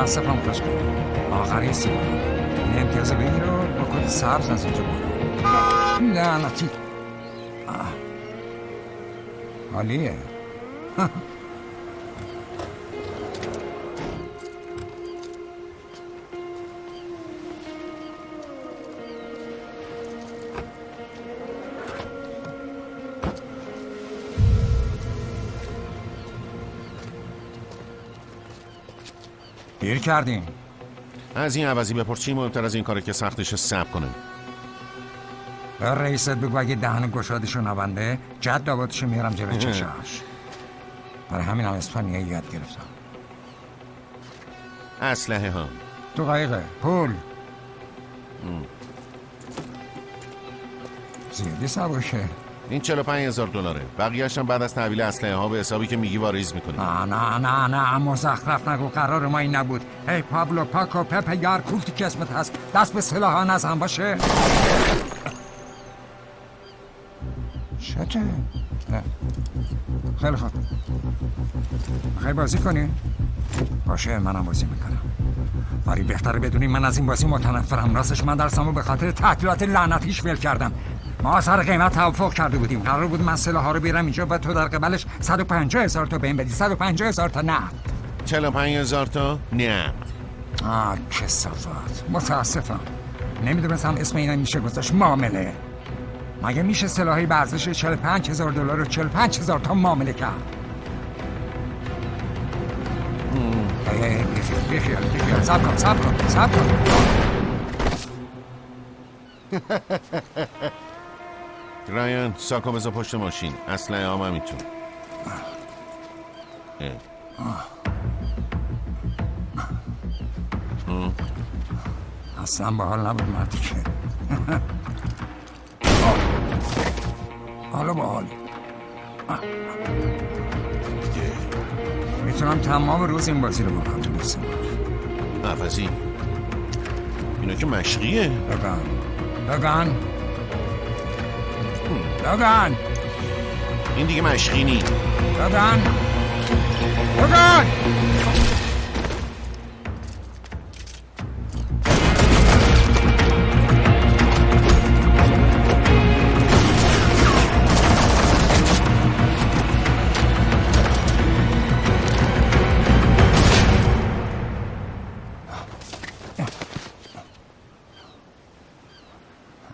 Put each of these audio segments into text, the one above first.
متاسفم خوشگل. آخری سیگار این امتیاز بگیر و با کت سبز از اینجا برو. لعنتی عالیه. گیر کردیم. از این عوضی بپرس چی مهمتر از این کاره که سختش صبر کنه. به رئیست بگو اگه دهن گشادشو نبنده جد آبادشو میارم جلوی چشاش. برای همین هم اسپانیایی یاد گرفتم. اسلحه ها تو قایقه پول زیادی سباشه. این 45,000 $. بقیه‌اش هم بعد از تحویل اسلحه ها به حسابی که میگی واریز میکنی. نه مزخرف نگو. قرار ما این نبود. هی پابلو پاکو پپه یار کوفتی که اسمت هست دست به سلاح ها نزن باشه. چته؟ خیلی خوب. خیلی بازی کنی؟ باشه منم بازی میکنم. ولی بهتره بدونی من از این بازی متنفرم. راستش من درسامو به خاطر تعطیلات لعنتیش ول کردم. ما سر قیمت توافق کرده بودیم. قرار بود من سلاح ها رو بیارم اینجا و تو در قبلش 150,000 تا بهم بدی. 150,000 تا نه. 45,000 تا نه. کثافت. متاسفم. نمیدونستم اسم اینا میشه گذاشت معامله. مگه میشه سلاحی به ارزش 45,000 دلار رو 45,000 تا معامله کرد؟ بیخیال صبر کن رایان ساکو بذار پشت ماشین. اسلحه هم همینطور. اصلا باحال نبود مردی که. حالا باحال میتونم تمام روز این بازی رو بکنم. تو نفسم عوضی اینا که مشقیه. بگن این دیگه مشقی نی. بگن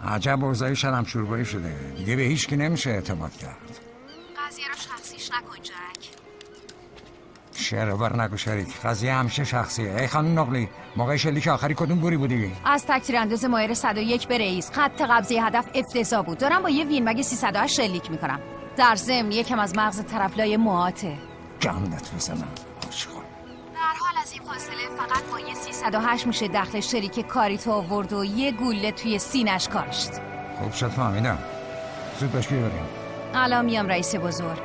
عجب اوضاعی شدم شوربایی شده. دیگه به هیچ کی نمیشه اعتماد کرد. قضیه رو شخصیش نکن جک. شعر نگو شریک. قضیه همیشه شخصیه. ای خانم نقلی موقع شلیک آخری کدوم گوری بودی؟ از تکتیرانداز ماهر 101 به رئیس. خط قبضه هدف افتضاح بود. دارم با یه وینمگ 308 شلیک میکنم. در ضمن یکم از مغز طرفلای موهاته. گندت بزنم. در حال از این فاصله فقط با یه 308 میشه دخل شریک کاری تو آورد و یه گوله توی سینش کاشت. خوب شد فهمیدم. زود باش بریم. الان میام رئیس بزرگ.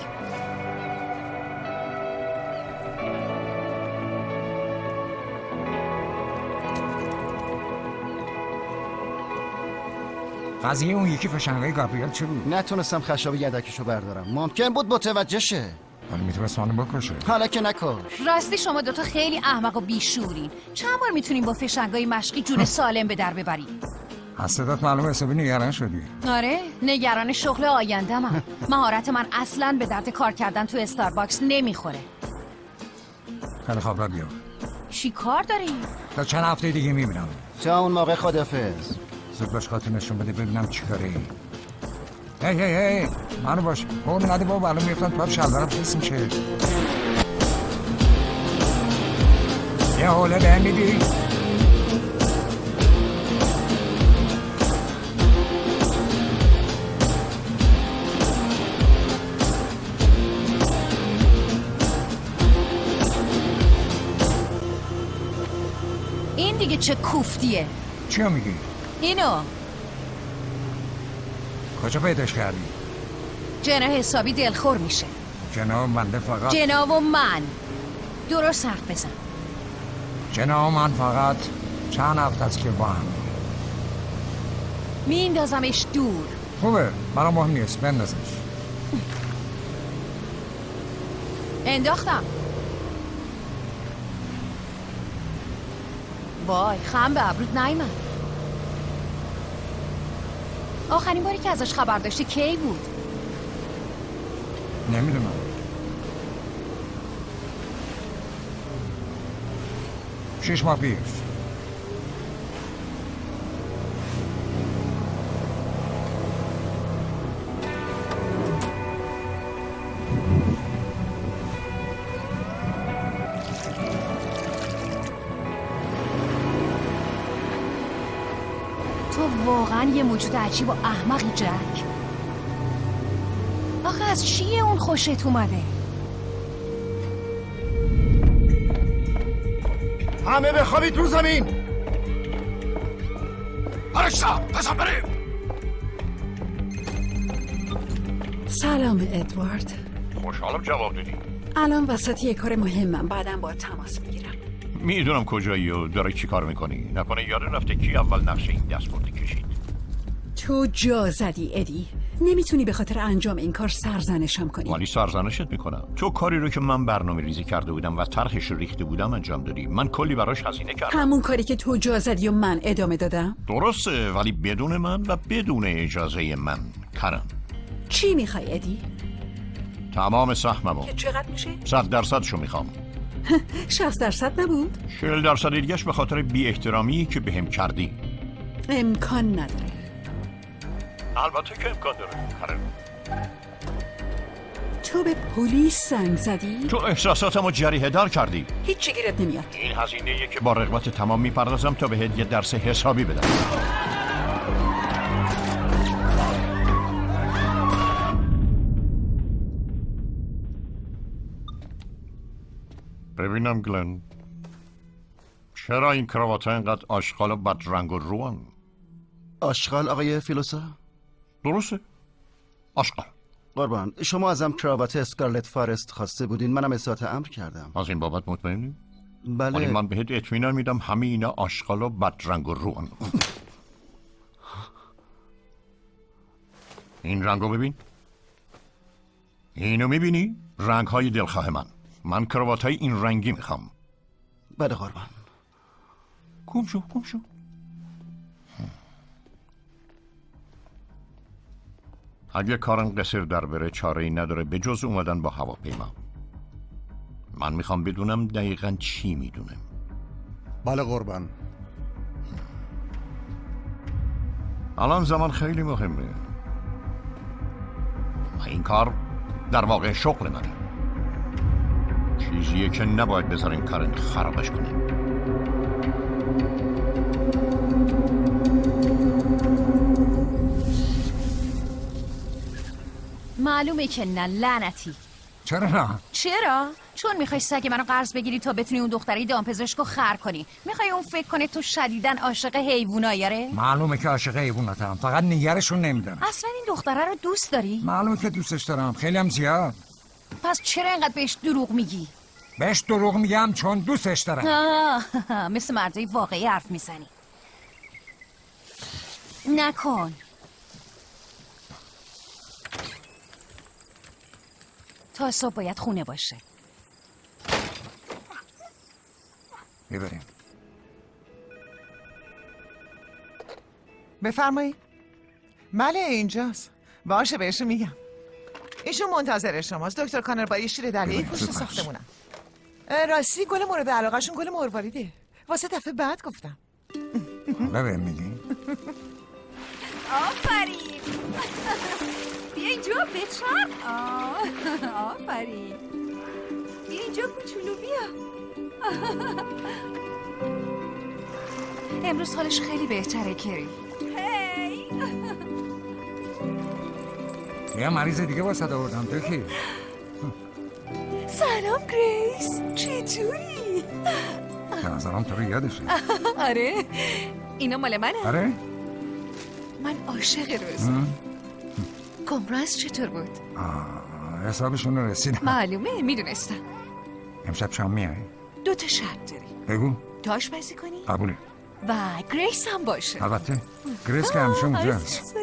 قضیه اون یکی فشنگای گابریل چه بود؟ نتونستم خشاب یدکشو بردارم. ممکن بود متوجه شه. ولی میتونست منو بکشه. حالا که نکش. راستی شما دوتا خیلی احمق و بیشورین. چند بار میتونیم با فشنگای مشقی جون سالم به در ببریم؟ از صدات معلومه حسابی نگران شدی. آره نگران شغل آینده‌ام. مهارت من اصلاً به درد کار کردن تو استارباکس نمیخوره. خیلی خواب را بیا. چی کار داری؟ تا چند هفته دیگه میبینم. تا اون موقع خدافظ. زود باش خاطر نشون بده ببینم چی کاره ای. هی منو باش. اون نده بابا الان میفتن تو شلوارم خیس میشه. یه حوله بهم میدی؟ این دیگه چه کوفتیه؟ چیو میگی؟ اینو کجا پیداش کردی؟ جناب حسابی دلخور میشه. جناب بنده فقط جناب و من درست حرف بزن. جناب من فقط چند هفته است که با هم میندازمش دور. خوبه برام مهم نیست بندازش. انداختم. وای خم به ابرود نیامد. آخرین باری که ازش خبر داشتی کی بود؟ نمیدونم. شش ماه پیش. تو واقعا یه موجود عجیب و احمقی جک. آخه از چیه اون خوشت اومده؟ همه بخوابید رو زمین. آرشتا پسا بریم. سلام ادوارد. خوشحالم جواب دادی. الان وسط یه کار مهمم، بعدم با تماس میگیرم. میدونم کجایی و داره چی کار میکنی. نکنه یاد رفته کی اول نقش این دستبرد کشید. تو جا زدی ادی. نمیتونی به خاطر انجام این کار سرزنشم کنی. ولی سرزنشت میکنم. تو کاری رو که من برنامه ریزی کرده بودم و طرحش رو ریخته بودم انجام دادی. من کلی براش هزینه کردم. همون کاری که تو جا زدی و من ادامه دادم. درسته، ولی بدون من و بدون اجازه من. کرم چی میخوای ادی؟ تمام سهممو. که چقدر میشه؟ 100% میخوام. 60% نبود؟ 40% دیگه‌اش به خاطر بی احترامی که بهم کردی. امکان نداره. البته که امکان داره. کرم تو به پلیس زنگ زدی؟ تو احساساتمو جریحه دار کردی. هیچ گیرت نمیاد. این هزینه‌ایه که با رغبت تمام میپردازم تا بهت یه درس حسابی بدم. ببینم گلن، چرا این کراوات اینقدر آشغال و بدرنگ و روان؟ آشغال آقای فیلوسا؟ درسته، آشغال. قربان، شما ازم کراوات اسکارلت فارست خواسته بودین، منم اطاعت امر کردم. از این بابت مطمئنی؟ بله. ولی من بهت اطمینان میدم همه اینا آشغال و بدرنگ و روان. این رنگو ببین. اینو میبینی؟ رنگ های دلخواه من کراوات های این رنگی میخوام. بله قربان. گم شو. اگه کارم قصر در بره چاره ای نداره به جز اومدن با هواپیما. من میخوام بدونم دقیقاً چی میدونه. بله قربان. الان زمان خیلی مهمه و این کار در واقع شغل منه. چیزیه که نباید بذاریم کارن خرابش کنه. معلومه که نه لعنتی. چرا نه؟ چرا؟ چون میخوای سگ منو قرض بگیری تا بتونی اون دختری دامپزشکو خر کنی. میخوای اون فکر کنه تو شدیدن عاشق حیوانایره؟ معلومه که عاشق حیواناتم، فقط نگرشون نمیدارم. اصلا این دختره رو دوست داری؟ معلومه که دوستش دارم، خیلی هم زیاد. پس چرا اینقدر بهش دروغ میگی؟ بهش دروغ میگم چون دوستش دارم. مثل مردای واقعی حرف میزنی. نکن. تا صبح باید خونه باشه. ببریم. بفرمایید. بله اینجاست. باشه بهشون میگم. ایشون منتظر شماست. دکتر کانر با یه شیر دریایی پشت ساختمونم. راستی گل مورد علاقهشون گل مرواریده. واسه دفعه بعد گفتم. ببین میگی؟ آفرین. بیا اینجا بچرخ. آفرین. بیا اینجا کوچولو بیا. امروز حالش خیلی بهتره کری. هی. یه مریض دیگه واسه آوردم. تو کی؟ سلام گریس. چطوری؟ به نظرم تو رو یادشه. آره اینا مال منه. آره؟ من عاشق روز. کنفرانس چطور بود؟ حسابشون رو رسیدم. معلومه میدونستم. امشب شام میای؟ 2 تا شرط داری. بگو. تو آشپزی کنی قبوله. و گریس هم باشه. البته گریس که همیشه اونجاست.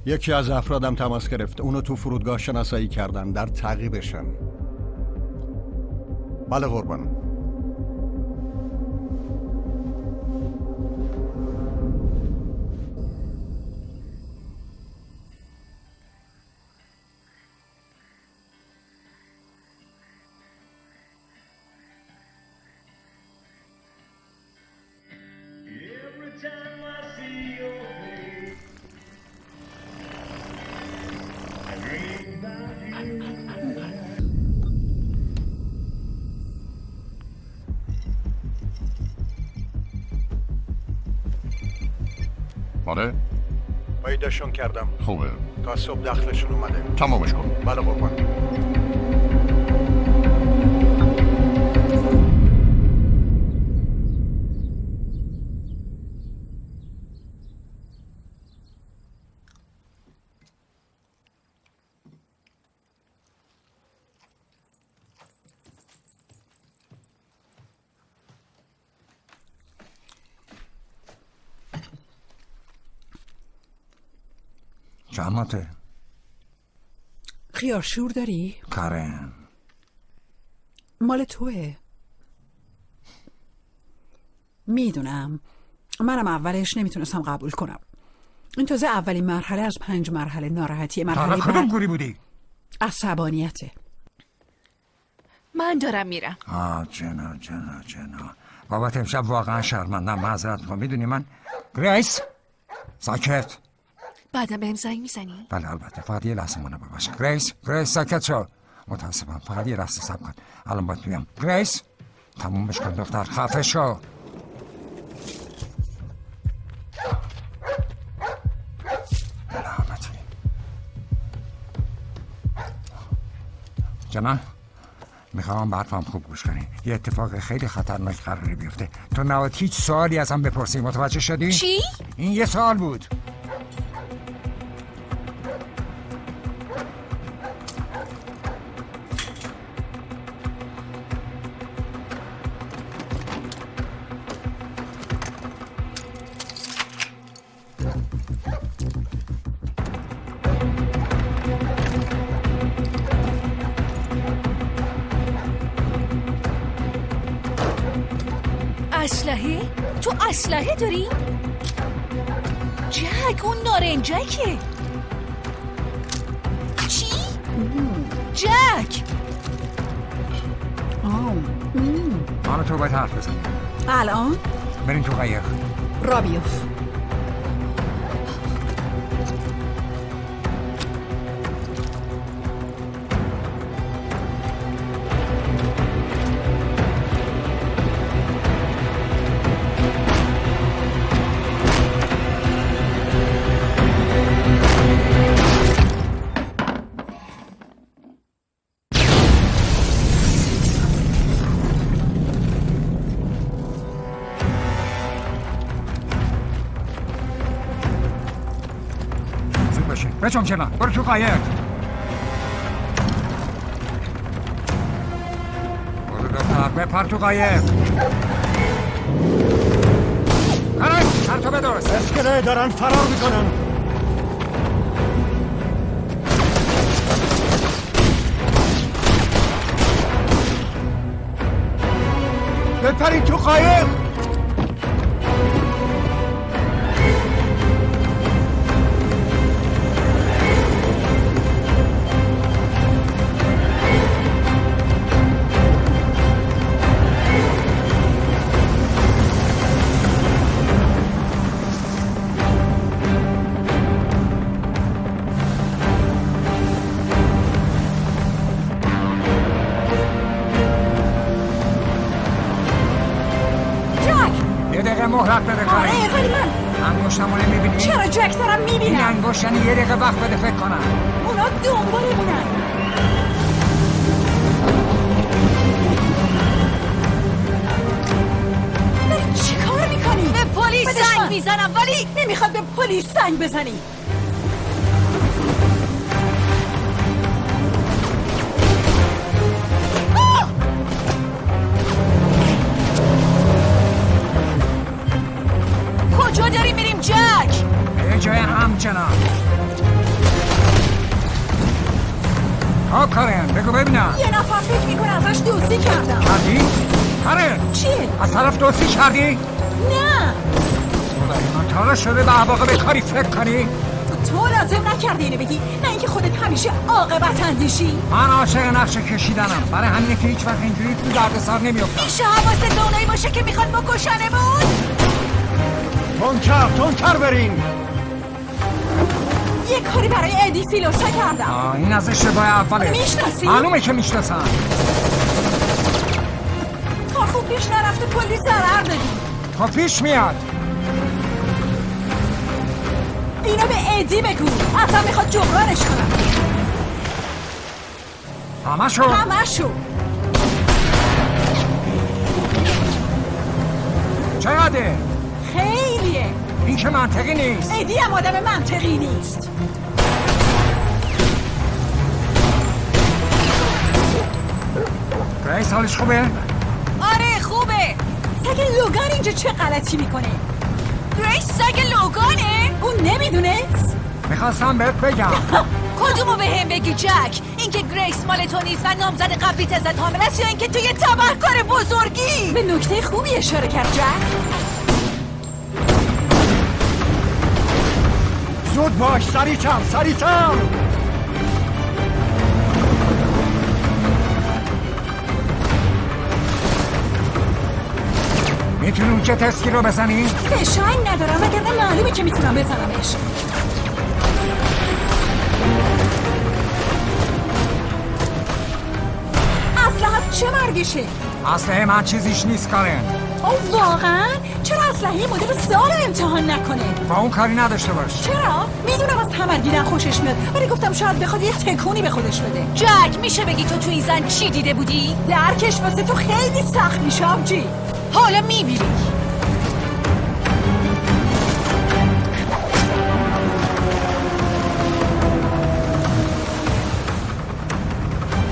یکی از افرادم تماس گرفت، اونو تو فرودگاه شناسایی کردن، در تعقیبشن. بله قربان. بله؟ پیداشون کردم. خوبه. تا صبح داخلشون اومده. تمامش کن. بله قربان. چماته؟ خیارشور داری؟ کارن مال توه. میدونم، منم اولش نمیتونستم قبول کنم. این تازه اولین مرحله از 5 مرحله ناراحتی. مرحله کدوم گوری بودی؟ عصبانیته. من دارم میرم. جنا بابت امشب واقعا شرمندم، معذرت میخوام. میدونی من گریس ساکت. بعدم بهم زنگ میزنی؟ بله البته، فقط یه لحظه منو ببخش. گریس ساکت شو. متاسفم، فقط یه لحظه صبر کن، الان باید بیام. گریس تمومش کن دختر، خفه شو. لعنتی. جنا میخوام به حرفم خوب گوش کنی. یه اتفاق خیلی خطرناک قراره بیفته. تو نباید هیچ سوالی ازم بپرسی، متوجه شدی؟ چی؟ این یه سوال بود. اسلحه؟ تو اسلحه داری؟ جک، اون نارنجکه. چی؟ جک! منو تو باید حرف بزنی. الان؟ بریم تو قایق. را بیفت. بچم چلا، برو تو قایق. برو دختر، بپر تو قایق. هرش، هر تو بدرست. اسکله دارن فرار میکنن. بپرید تو قایق. مهلت بده کاری. آره ولی من انگشتمو نمیبینی؟ چرا جک دارم این میبینم؟ انگشت یعنی یه دقیقه وقت بده فکر کنم. اونا دنبالمونن. داری چی کار میکنی؟ به پلیس زنگ میزنم ولی نمیخواد به پلیس زنگ بزنی. کجا داریم میریم جک؟ به جای همچنان. ها کارن بگو ببینم. یه نفر فکر میکنه ازش دزدی کردم. کردی؟ کارن چیه؟ از طرف دزدی کردی؟ نه خدای من تا حالا شده به عواقب به کاری فکر کنی؟ تو لازم نکرده اینو بگی، نه اینکه خودت همیشه عاقبت اندیشی. من عاشق نقشه کشیدنم، برای همینه که هیچ وقت اینجوری تو دردسر نمیافتم. میشه حواست اونایی باشه که میخواد بکشنمون؟ تندتر برین. یه کاری برای ادی فیلوسا کردم. این از اشتباه اوله. میشناسی؟ معلومه که میشناسم. تا خوب پیش نرفته کلی ضرر دادی. خب پیش میاد. اینو به ادی بگو، اصلا میخواد جبرانش کنم. همشو چقدره؟ خیلیه. این که منطقی نیست. ادی هم آدم منطقی نیست. گریس حالش خوبه؟ آره خوبه. سگ لوگان اینجا چه غلطی میکنه؟ گریس سگ لوگانه؟ اون نمیدونست؟ میخواستم بهت بگم. کدومو به هم بگی جک؟ اینکه گریس مال تو نیست و نامزد قبلیت ازت حامل است، یا اینکه توی تبهکار بزرگی؟ به نکته خوبی اشاره کرد جک. زود باش، سریعتر. میتونی اون که تسکی رو بزنی؟ فشنگ ندارم وگرنه معلومه که میتونم بزنمش. اسلحه چه مرگشه؟ اسلحه من چیزیش نیست کارن. او واقعا؟ چرا اسلحه مدل سال امتحان نکنه؟ با اون کاری نداشته باش. چرا؟ میدونم از تمرگیدن خوشش میاد، ولی گفتم شاید بخواد یه تکونی به خودش بده. جک میشه بگی تو این زن چی دیده بودی؟ درکش واسه تو خیلی سخت میشه آبجی. حالا میبینی.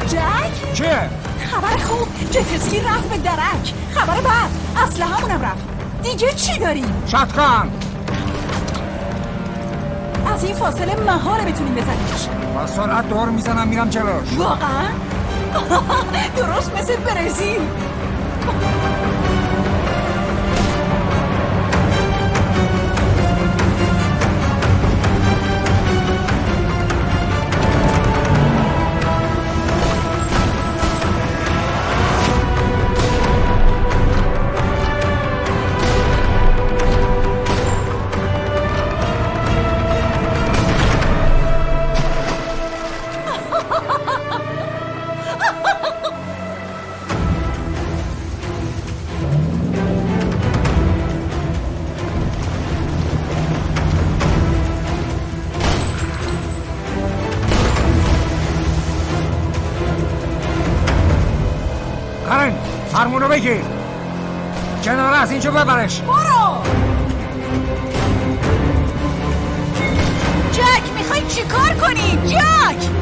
جک؟ چیه؟ خبر خوب، جتسکی رفت به درک. خبر بعد، اسلحه‌مونم رفت. دیگه چی داری؟ شاتگان. از این فاصله مهاره بتونیم بزنیمش. با سرعت دور میزنم میرم جلوش. واقعا؟ درست مثل برزیل. کارن فرمونو بگیر. کناره از اینجا ببرش. برو. جک میخوای چی کار کنی؟ جک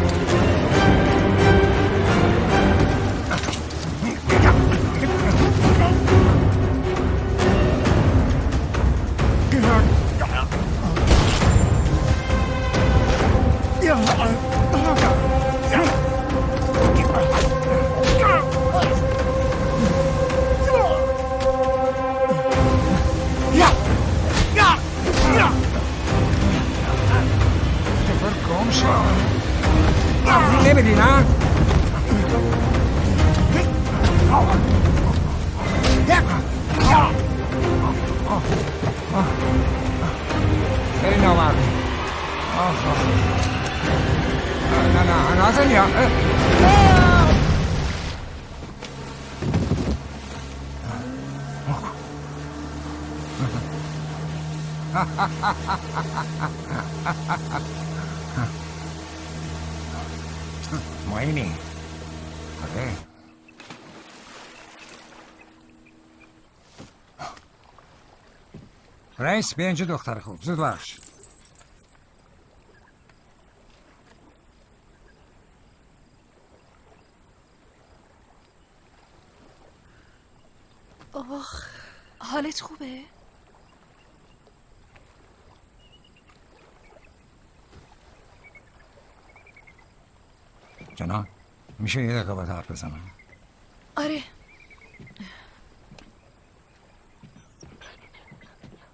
نمیدی نه؟ خیلی نامردی. نه نازنیا. موینی. آره. رئیس بیا اینجا دختر خوب. زود باش. حالت خوبه؟ جناب میشه یه دقیقه باید حرف بزنم؟ آره.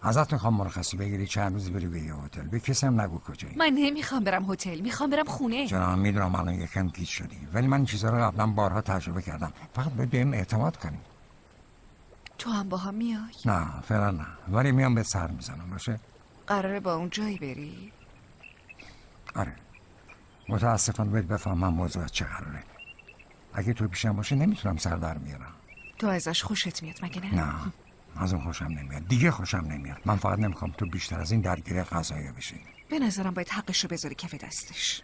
ازت میخوام مرخصی بگیری چند روزی بری به یه هتل. به کسی هم نگو کجایی. من نمیخوام برم هتل، میخوام برم خونه. جناب میدونم الان یکم گیج شدی، ولی من این چیزا رو قبلا بارها تجربه کردم. فقط باید بهم اعتماد کنی. تو هم با هم میای؟ نه فعلا نه، ولی میام به سر میزنم. باشه؟ قراره با اون جایی بری؟ آره. متاسفانه باید بفهمم موضوعات چه قراره. اگه تو پیشم باشه نمیتونم سر در بیارم. تو ازش خوشت میاد مگه نه؟ نه از اون خوشم نمیاد، دیگه خوشم نمیاد. من فقط نمیخوام تو بیشتر از این درگیر قضایی بشی. به نظرم باید حقش رو بذاری کف دستش.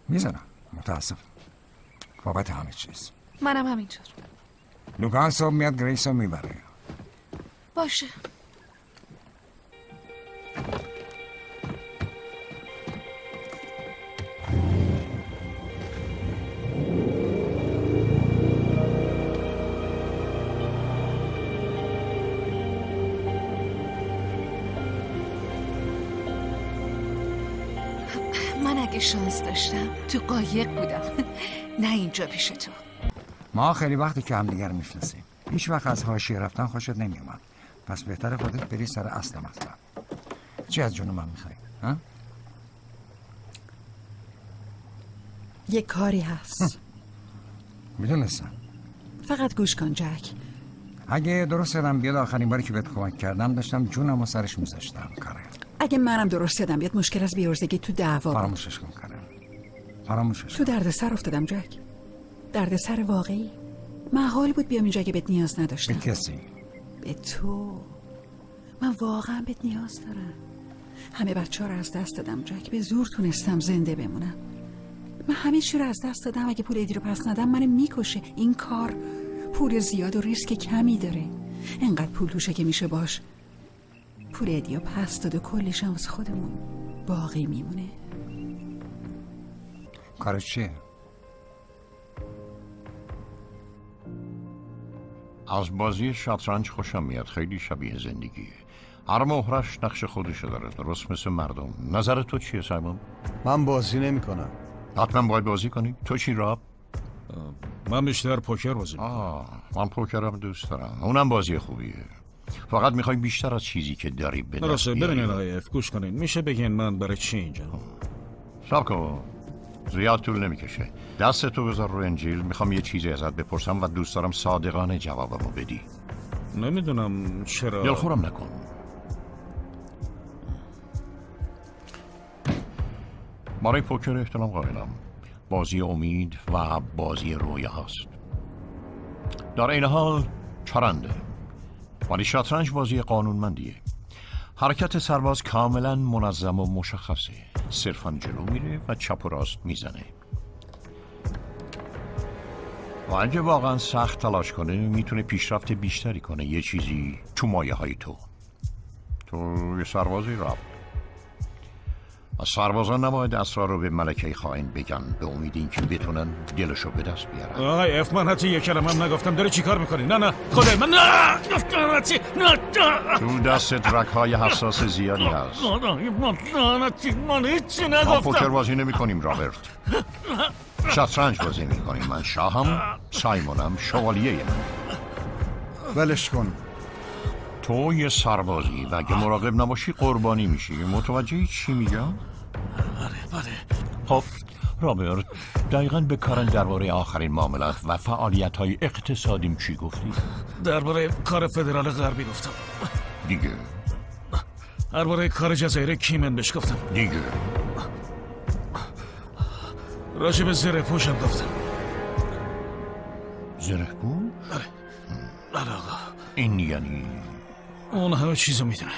میزنم، متاسف بابت همه چیز. منم همینطور. لوکان صبح میاد گریس رو میبره. باشه. من اگه شانس داشتم تو قایق بودم نه اینجا پیش تو. ما خیلی وقتی که همدیگر میشناسیم. هیچ وقت از حاشیه رفتن خوشت نمیومد. پس بهتره خودت بری سر اصل مطلب. چی از جون من میخوای؟ ها؟ یه کاری هست. میدونستم. فقط گوش کن جک. اگه درست یادم بیاد آخرین باری که بهت کمک کردم داشتم جونم و سرش میذاشتم. کاره اگه منم درست یادم بیاد مشکل از بیارزگی تو دعوا بود. فراموشش کن کاره. فراموشش تو کن. دردسر افتادم جک. دردسر واقعی. محال بود بیام اینجا که بهت نیاز نداشتم. به کسی؟ به تو. من واقعا بهت نیاز دارم. همه بچه ها رو از دست دادم جک. به زور تونستم زنده بمونم. من همه چی رو از دست دادم. اگه پول ادی رو پس ندم منو میکشه. این کار پول زیاد و ریسک کمی داره. انقدر پول توشه که میشه باش پول ادی رو پس داد و کلش هم واسه خودمون باقی میمونه. کارش چیه؟ از بازی شطرنج خوشم میاد. خیلی شبیه زندگیه. هر مهرش نقش خودشو داره، درست مثل مردم. نظر تو چیه سایمون؟ من بازی نمی کنم. حتما باید بازی کنی. تو چی راب؟ من بیشتر پوکر بازی میکنم. من پوکرم دوست دارم. اونم بازی خوبیه. فقط میخوای بیشتر از چیزی که داری به دست درسته. بیاری. ببینین آقای اف گوش کنین. میشه بگین من برای چی اینجا؟ صبر کن. زیاد طول نمیکشه. دست تو بذار رو انجیل. میخوام یه چیزی ازت بپرسم و دوست دارم صادقانه جوابمو بدی. نمیدونم چرا. دلخورم نکن. برای پوکر احترام قائلم. بازی امید و بازی رویه هاست. در این حال چرنده. ولی شطرنج بازی قانونمندیه. حرکت سرباز کاملا منظم و مشخصه. صرفا جلو میره و چپ و راست میزنه. و اگه واقعا سخت تلاش کنه میتونه پیشرفت بیشتری کنه. یه چیزی تو مایه های تو یه سربازی راب. و سربازان نباید اسرار رو به ملکه خائن بگن به امید اینکه بتونن دلشو به دست بیارن. آقای اف من حتی یک کلمه هم نگفتم. داری چی کار میکنی؟ نه خدای من نه. تو دستت رگ‌های حساس زیادی هست. من هیچی ما نگفتم. پوکر بازی نمی کنیم رابرت. شطرنج بازی می کنیم. من شاهم، سایمونم شوالیه من. ولش کن. تو یه سربازی و اگه مراقب نباشی قربانی میشی. متوجه چی میگم؟ بله. خب رابرت دقیقاً به کارن درباره آخرین معاملات و فعالیت‌های اقتصادیم چی گفتی؟ درباره کار فدرال غربی گفتم. دیگه درباره کار جزایر کیمن بهش گفتم. دیگه راجب زره پوشم گفتم. زره پوش؟ بله آقا. این یعنی اون همه چیزو میدونه.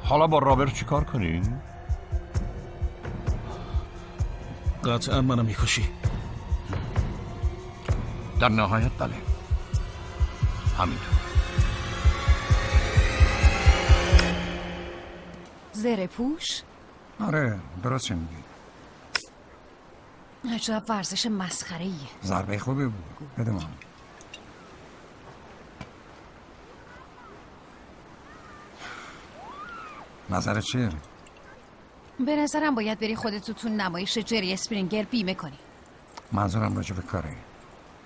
حالا با رابرت چی کار کنیم؟ قطعا منو میکشی. در نهایت بله. همینطور. زره پوش؟ آره درست چه میگی. عجب ورزش مسخره‌ایه. ضربه خوبی بود. بده من. نظرت چیه؟ به نظرم باید بری خودتو تو نمایش جری اسپرینگر بیمه کنی. منظورم راجع به کاره.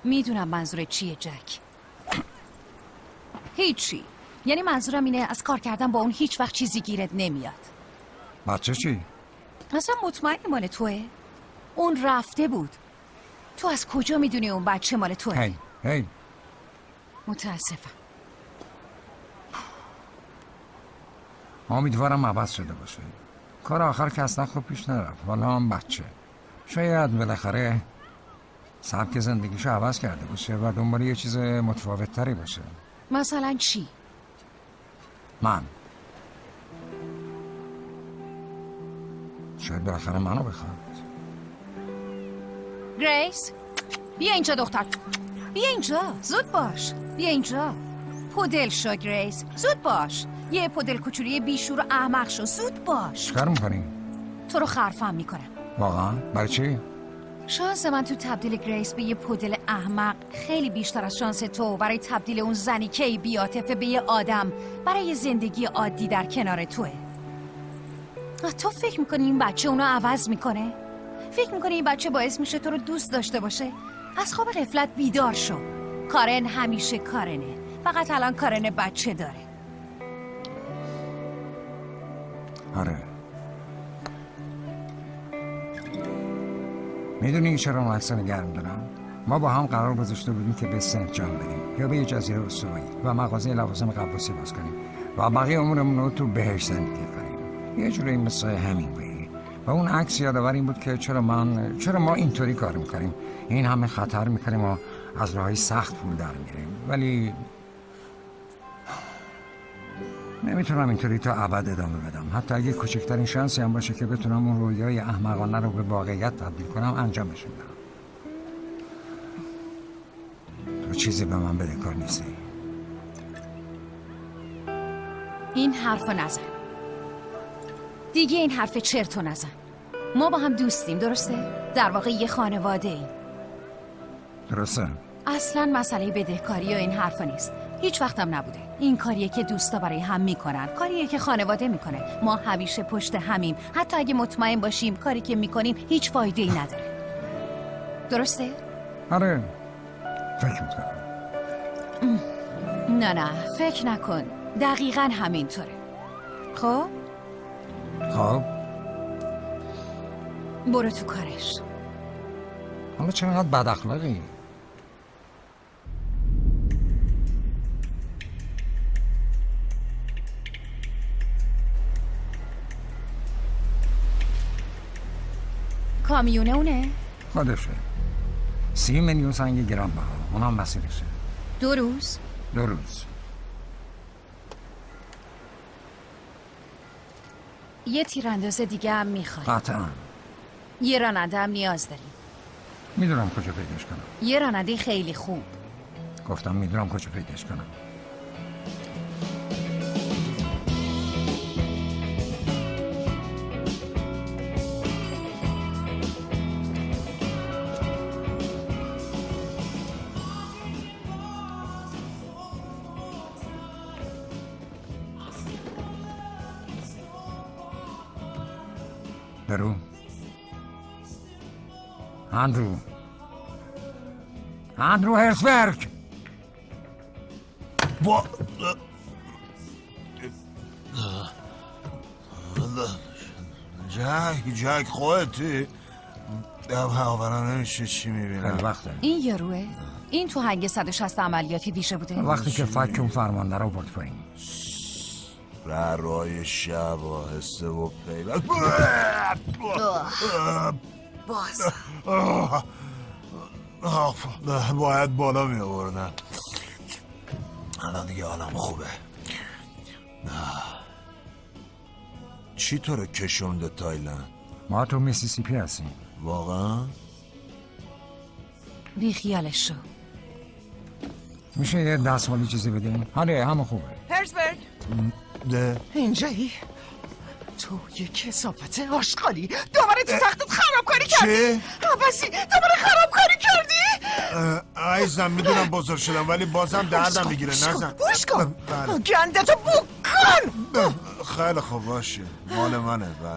میدونم منظورت چیه جک. هیچی. یعنی منظورم اینه از کار کردن با اون هیچ وقت چیزی گیرت نمیاد. بچه چی؟ اصلا مطمئنی مال توه؟ اون رفته بود. تو از کجا میدونی اون بچه مال توه؟ هی متاسفم. امیدوارم عوض شده باشه. کار آخر که اصلا خوب پیش نرفت. حالا هم بچه شاید بالاخره سبک زندگیشو عوض کرده باشه و دنبال یه چیز متفاوت تری باشه. مثلا چی؟ من شاید بالاخره منو بخواد. گریس بیا اینجا دختر. بیا اینجا زود باش. بیا اینجا پودل شو گریس. زود باش. یه پودل کوچولی بیشور و احمق شو. زود باش. چیکار میکنی؟ تو رو خرفم میکنم. واقعا؟ برای چی؟ شانس من تو تبدیل گریس به یه پودل احمق خیلی بیشتر از شانس تو برای تبدیل اون زنی که بی‌عاطفه به یه آدم برای زندگی عادی در کنار توه. تو فکر میکنی این بچه اونو عوض میکنه؟ فکر میکنی این بچه باعث میشه تو رو دوست داشته باشه؟ از خواب غفلت بیدار شو. کارن همیشه کارنه. فقط الان کارن بچه داره. آره. میدونی چرا اون عکس گرم دارم؟ ما با هم قرار گذاشته بودیم که به سنت جان بریم یا به یه جزیره استوایی و مغازه لوازم غواصی باز کنیم و بقیه عمرمون رو تو بهش زندگی کنیم. یه جوری مثل همینگویی. و اون عکس یادآور این بود که چرا ما اینطوری کار میکنیم، این همه خطر میکنیم و از راهی سخت پول در میاریم، ولی نمیتونم اینطوری تا ابد ادامه بدم. حتی اگه کوچکترین شانسی هم باشه که بتونم اون رویای احمقانه رو به واقعیت تبدیل کنم انجامش میدم. تو چیزی به من بده کار نیستی. این حرفو نزن دیگه. این حرف چرتو نزن. ما با هم دوستیم، درسته؟ در واقع یه خانواده ایم. درسته؟ اصلا مسئله بدهکاری و این حرفا نیست. هیچ وقتم نبوده. این کاریه که دوستا برای هم میکنن، کاریه که خانواده میکنه. ما همیشه پشت همیم، حتی اگه مطمئن باشیم کاری که میکنیم هیچ فایده ای نداره. درسته؟ آره فکر میکنم. نه فکر نکن. دقیقا همینطوره. خب برو تو کارش. حالا چقدر بد اخلاقی؟ کامیونه اونه؟ خودشه. 30 میلیون سنگ گران بها. اونم مسیرشه. 2 روز؟ 2 روز. یه تیرانداز دیگه هم میخوای؟ قطعا. یه راننده هم نیاز داریم. میدونم کجا پیداش کنم. یه راننده خیلی خوب. گفتم میدونم کجا پیداش کنم. برو. اندرو هرسبرگ. جک خودتی؟ باورم نمیشه چی میبینم. وقته. این یاروه؟ این تو هنگ 160 عملیاتی ویژه بوده؟ وقتی که فک اون فرمانده رو برد پایین. رای شب آهسته و پیوست. باید بالا می آوردن. الان دیگه حالم خوبه. چی تو رو کشونده تایلند؟ ما تو میسیسیپی هستیم. واقعا؟ بی خیالش شو. میشه یه دستمالی چیزی بدیم؟ همه خوبه. هرزبرگ ده اینجایی؟ تو یه کثافت آشغالی دوباره تو تختت خرابکاری کردی. چه؟ عوضی دوباره خرابکاری کردی. عزیزم میدونم بزرگ شدم ولی بازم دردم میگیره. نزن. بوش کن گندتو بو کن. خیلی خوب باشه، مال منه. بله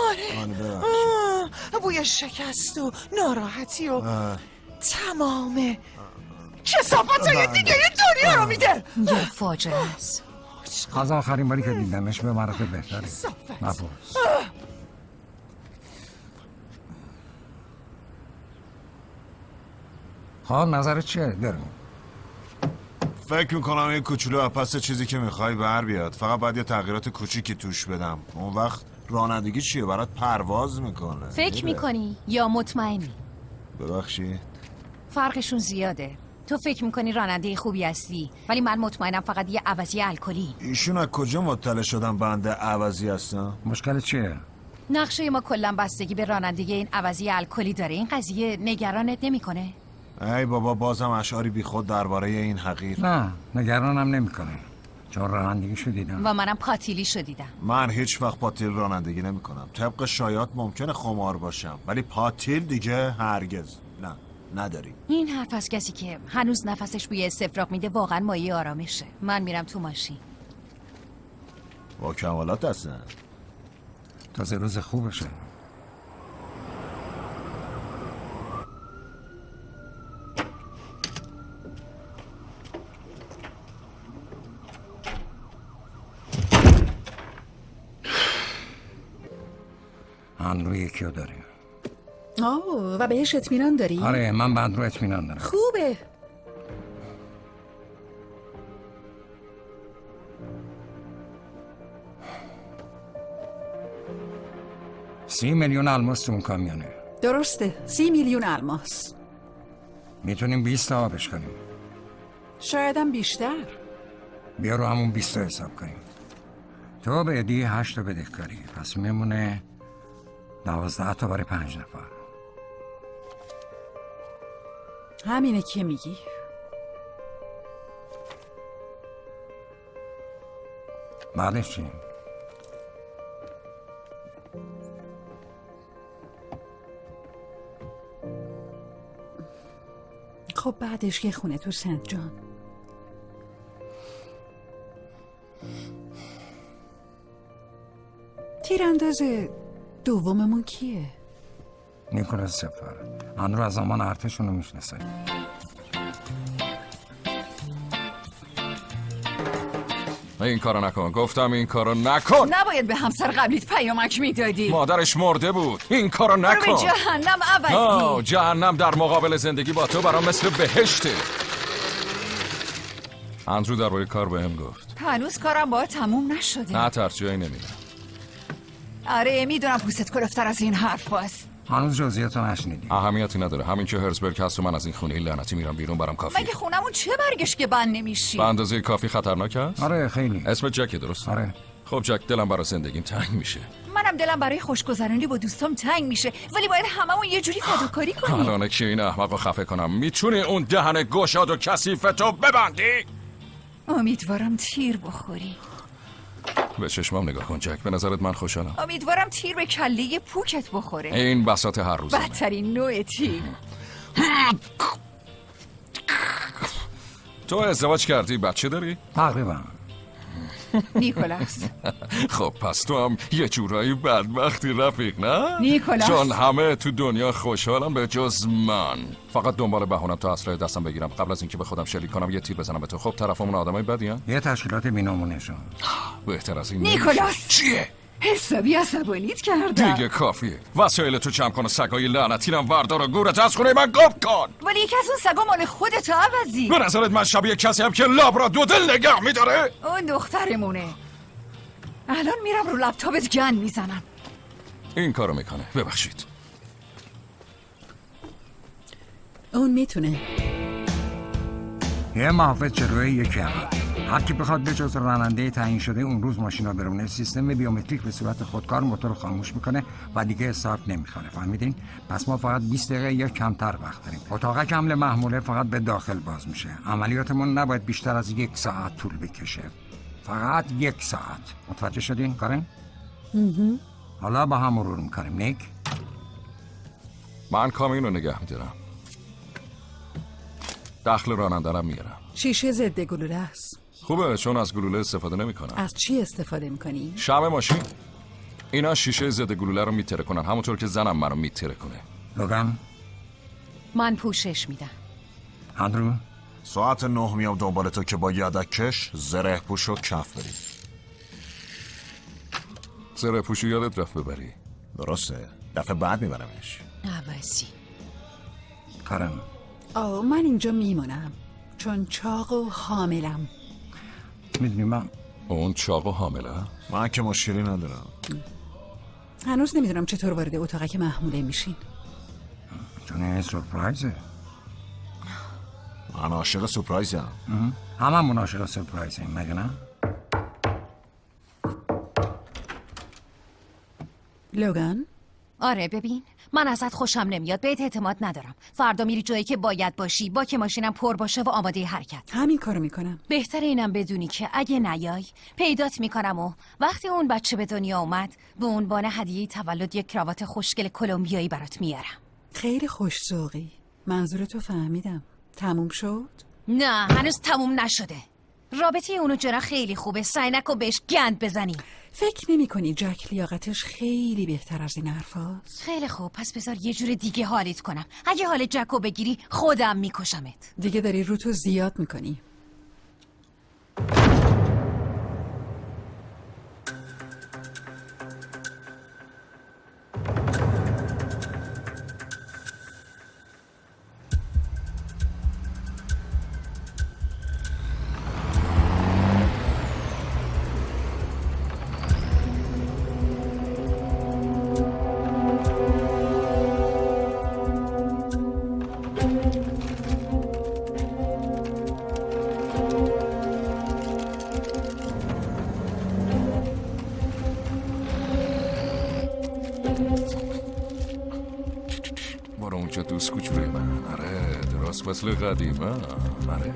آره. منه، ببخشید. بوی شکست و ناراحتی و تمام کثافت‌های دیگه دنیا رو میده. یه فاجعه است. از آخرین باری که دیدمش به مراتب بهتره. نباز. ها نظرت چیه؟ بریم. فکر میکنم این کوچولو از پس چیزی که میخوای بر بیاد. فقط باید یه تغییرات کوچیکی توش بدم. اون وقت رانندگی چیه؟ برات پرواز میکنه. فکر میکنی یا مطمئنی؟ ببخشید فرقشون زیاده. تو فکر میکنی راننده خوبی هستی، ولی من مطمئنم فقط یه عوضی الکلی. ایشون از کجا مطلع شدن بنده عوضی هستم؟ مشکل چیه؟ نقشه ما کلا بستگی به رانندگی این عوضی الکلی داره. این قضیه نگرانت نمیکنه؟ ای بابا بازم اشعاری بیخود درباره این حقیر. نه نگرانم نمیکنه، چون رانندگیشو دیدم و منم پاتیلیشو دیدم. من هیچ وقت پاتیل رانندگی نمیکنم. طبق شایعات ممکنه خمار باشم، ولی پاتیل دیگه هرگز نه، نداری. این حرف از کسی که هنوز نفسش بوی استفراغ میده واقعا مایه آرامشه. من میرم تو ماشین. با کمالات هستن. تازه روز خوبشه. اندرو یکی رو داره. و بهش اطمینان داری؟ آره من به اندرو اطمینان دارم. خوبه. $30 میلیون الماس تو اون کامیونه. درسته، 30 میلیون الماس. میتونیم 20 تا آبش کنیم. شایدم بیشتر. بیا رو همون 20 تا حساب کنیم. تو به ادی 8 تا بدهکاری، پس میمونه 12 تا برای 5 نفر. همینه که میگی. بعدش چی؟ خب بعدش یه خونه تو سنت جان. تیرانداز دوممون کیه؟ نیکولاس سفر. اندرو از زمان ارتشون رو میشناسه. این کارو نکن. گفتم این کارو نکن. نباید به همسر قبلیت پیامک میدادی. مادرش مرده بود. این کارو برو نکن. به جهنم عوضی. جهنم در مقابل زندگی با تو برام مثل بهشته. اندرو درباره کار بهم گفت. هنوز کارم باید تموم نشده. نه ترجیحی نمیدم. آره میدونم پوستت کلفتر از این حرف هست. هنوز جزئیاتو نشنیدی. اهمیتی نداره. همین که هرزبرگ هست و من از این خونه لعنتی میرم بیرون برام کافیه. مگه خونمون چه برگش که بند نمیشی؟ به اندازه کافی خطرناک است؟ آره خیلی. اسم جکه درست؟ آره. خب جک، دلم برای زندگیم تنگ میشه. منم دلم برای خوشگذرانی با دوستام تنگ میشه، ولی باید هممون یه جوری فداکاری کنیم. الان که این احمقو خفه کنم میتونی اون دهن گشاد و کثیفتو ببندی؟ امیدوارم تیر بخوری. به چشمام نگاه کن جک. به نظرت من خوشحالم؟ امیدوارم تیر به کله پوکت بخوره. این بساط هر روزه. بدترین نوع تیر. تو ازدواج کردی؟ بچه داری؟ تقریبا. نیکولاس. خب پس تو هم یه جورایی بدبختی رفیق، نه؟ نیکولاس. چون همه تو دنیا خوشحالم به جز من. فقط دنبال بهونم تا اسلحه دستم بگیرم قبل از اینکه به خودم شلیک کنم یه تیر بزنم به تو. خب طرفمون آدمای بدی ان؟ یه تشکیلات بی‌نمونه‌شون. بهتر از این نیکولاس. چیه؟ حسابی عصبانیت کردم. دیگه کافیه. وسایل تو جمع کن و سگای لعنتیرم وردار و گورت از خونه من گم کن. ولی یکی از اون سگا مال خودت عوضی. به نظرت من شبیه کسی هم که لابرادودل نگه میداره؟ اون دخترمونه. الان میرم رو لپتاپت گن میزنم. این کارو میکنه. ببخشید. اون میتونه. یه محافظ جلوی یکی عقب. هر کی بخواد به جز راننده تعیین شده اون روز ماشینا برونه، سیستم بیومتریک به صورت خودکار موتور رو خاموش میکنه و دیگه استارت نمیکنه. فهمیدین؟ پس ما فقط 20 دقیقه یا کمتر وقت داریم. اتاق حمل محموله فقط به داخل باز میشه. عملیاتمون نباید بیشتر از 1 ساعت طول بکشه. فقط 1 ساعت. متوجه شدین کارن؟ حالا با هم مرور میکنیم. نیک؟ من کامیون رو نگه میدارم. دخل راننده رو میارم. شیشه ضد گلوله است. خوبه چون از گلوله استفاده نمیکنن. از چی استفاده میکنی؟ شب ماشین اینا شیشه ضد گلوله رو میتره کنن، همونطور که زنم منو میتره کنه. لوگان؟ من پوشش میدم. اندرو؟ ساعت 9 میام دنبال تو که با یدکش زره پوش و کف بریم. زره پوشو یادت رفت ببری. درسته، دفعه بعد میبرمش. عوضی. کارم. من اینجا میمونم چون چاق و حاملم. میدونی من اون چاق و حامله؟ من که مشکلی ندارم. هنوز نمیدونم چطور وارد اتاقک محموله میشین. چون این سورپرایزه. من عاشق سورپرایزم. هممون عاشق سورپرایزیم مگه نه؟ لوگان؟ آره ببین، من ازت خوشم نمیاد، بهت اعتماد ندارم. فردا میری جایی که باید باشی، با که ماشینم پر باشه و آماده حرکت. همین کارو میکنم. بهتر اینم بدونی که اگه نیای پیدات میکنم و وقتی اون بچه به دنیا اومد به عنوان هدیه تولد یک کراوات خوشگل کلمبیایی برات میارم. خیلی خوش ذوقی. منظورتو فهمیدم. تموم شد؟ نه هنوز تموم نشده. رابطه اونو جرا خیلی خوبه، سعی نکن بهش گند بزنی. فکر نمی کنی جک لیاقتش خیلی بهتر از این حرفاست؟ خیلی خوب، پس بذار یه جور دیگه حالیت کنم. اگه حال جکو بگیری خودم میکشمت. دیگه داری روتو زیاد میکنی. برو اونجا دوست کوچولوی من. آره درست مثل قدیما. آره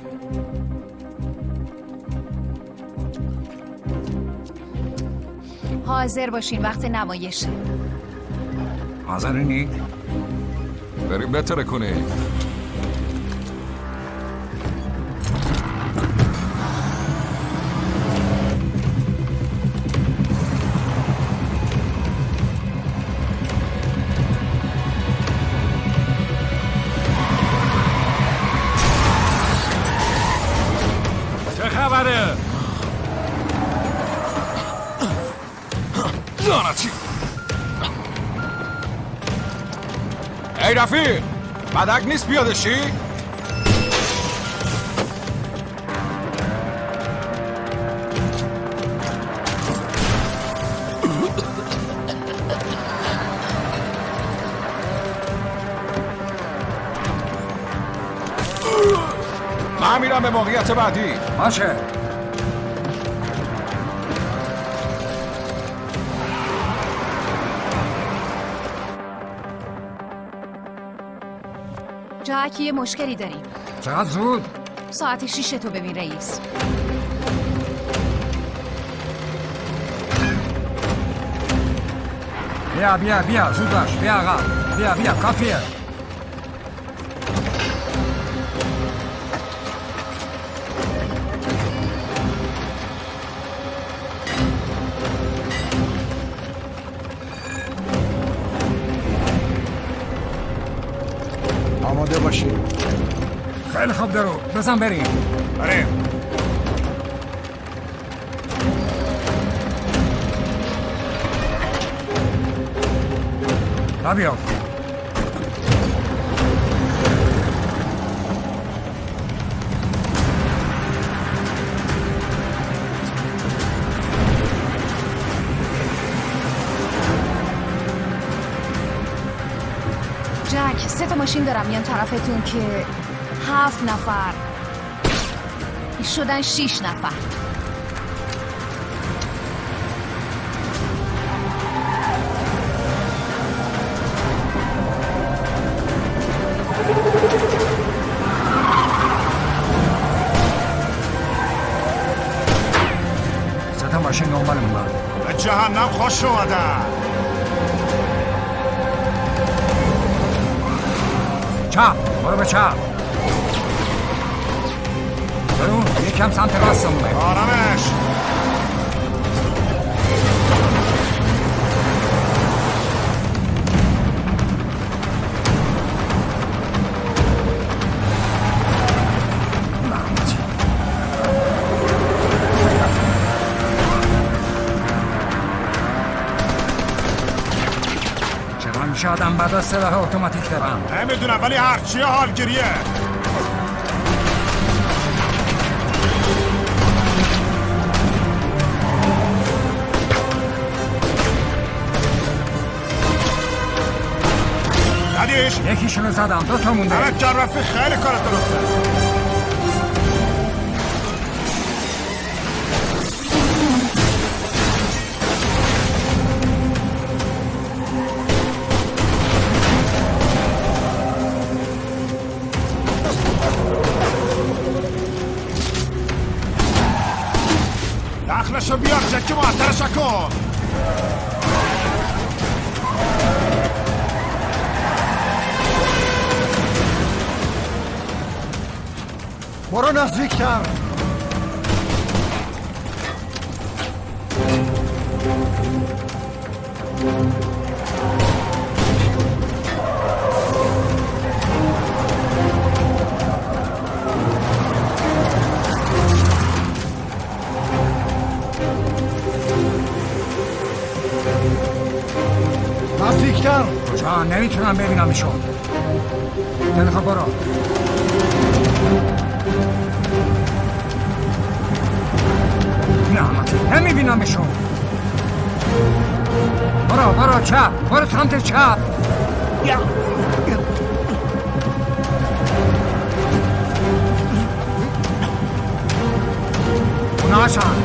حاضر باشین وقت نمایشه. حاضرینی؟ بریم بهتره کنی. چه خبره؟ لعنتی. ای رفیق، بدک نیست پیاده شی؟ من میرم به موقعیت بعدی. باشه. جک یه مشکلی داریم. چقدر زود؟ ساعت 6 تو ببین رئیس. بیا زود باش، بیا آقا، بیا کافیه. آماده باشید. خیلی خوب درو، بزن بریم. بیا. جک 3 ماشین دارم میان طرفتون که 7 نفر شدن 6 نفر. سه ماشین دنبالمون بود. به جهنم خوش اومدن. چپ، برو به چپ. برون یکم سمت راستمونه. آرامش. چرا میشه آدم بعد از سلاح اتوماتیک دارم؟ نمیدونم ولی هرچی حالگیریه. زدیش؟ یکیشونو زدم، 2 تا مونده. همه کار رفی خیلی کارت درسته. دخلشو بیار جکی معطرشو کن. برو نزدیکتر. نزدیکتر. کجا؟ نمیتونم ببینمشون. خب برو. نمیبینمشون. برو چپ، برو سمت چپ. اوناشان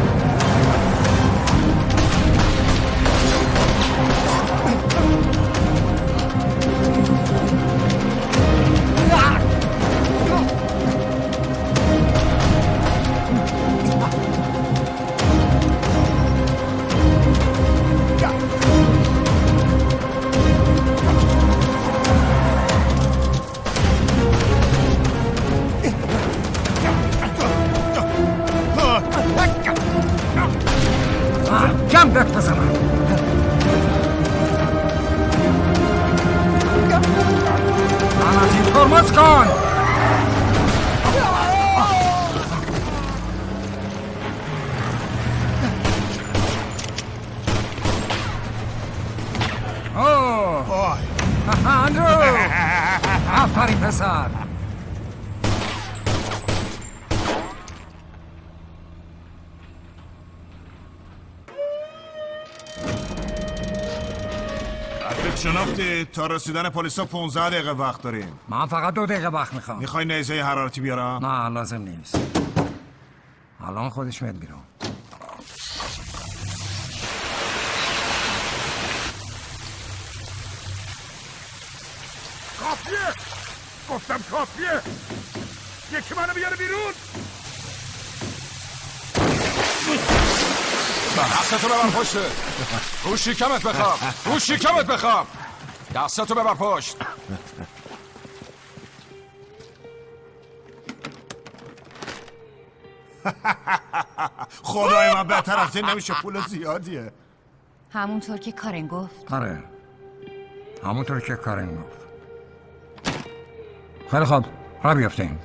جمدت بزنم. لعنتی ترمز کن. اوه اندرو، آفرین پسر. شناختی تا رسیدن پلیسا 15 دقیقه وقت داریم. من فقط 2 دقیقه وقت میخوام. میخوای نیزه حرارتی بیارم؟ نه لازم نیست. الان خودش میاد بیرون. کافیه. گفتم کافیه. یکی منو بیاره بیرون. دستتو ببر پشته. رو شکمت بخواب. رو شکمت بخواب. دستتو ببر پشت. خدای من بهتر از این نمیشه، پول زیادیه. همونطور که کارن گفت. آره همونطور که کارن گفت. خیلی خوب، را بیافتیم.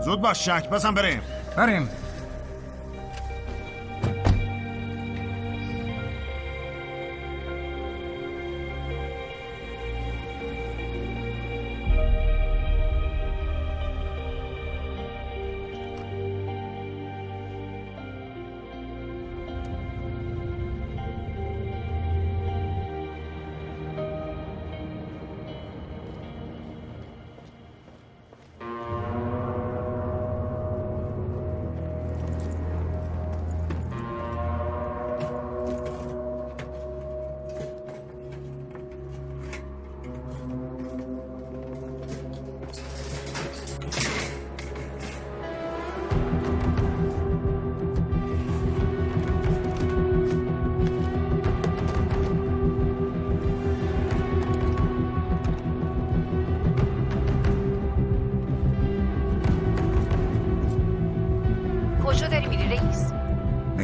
زود باش شک، بزن بریم. بریم.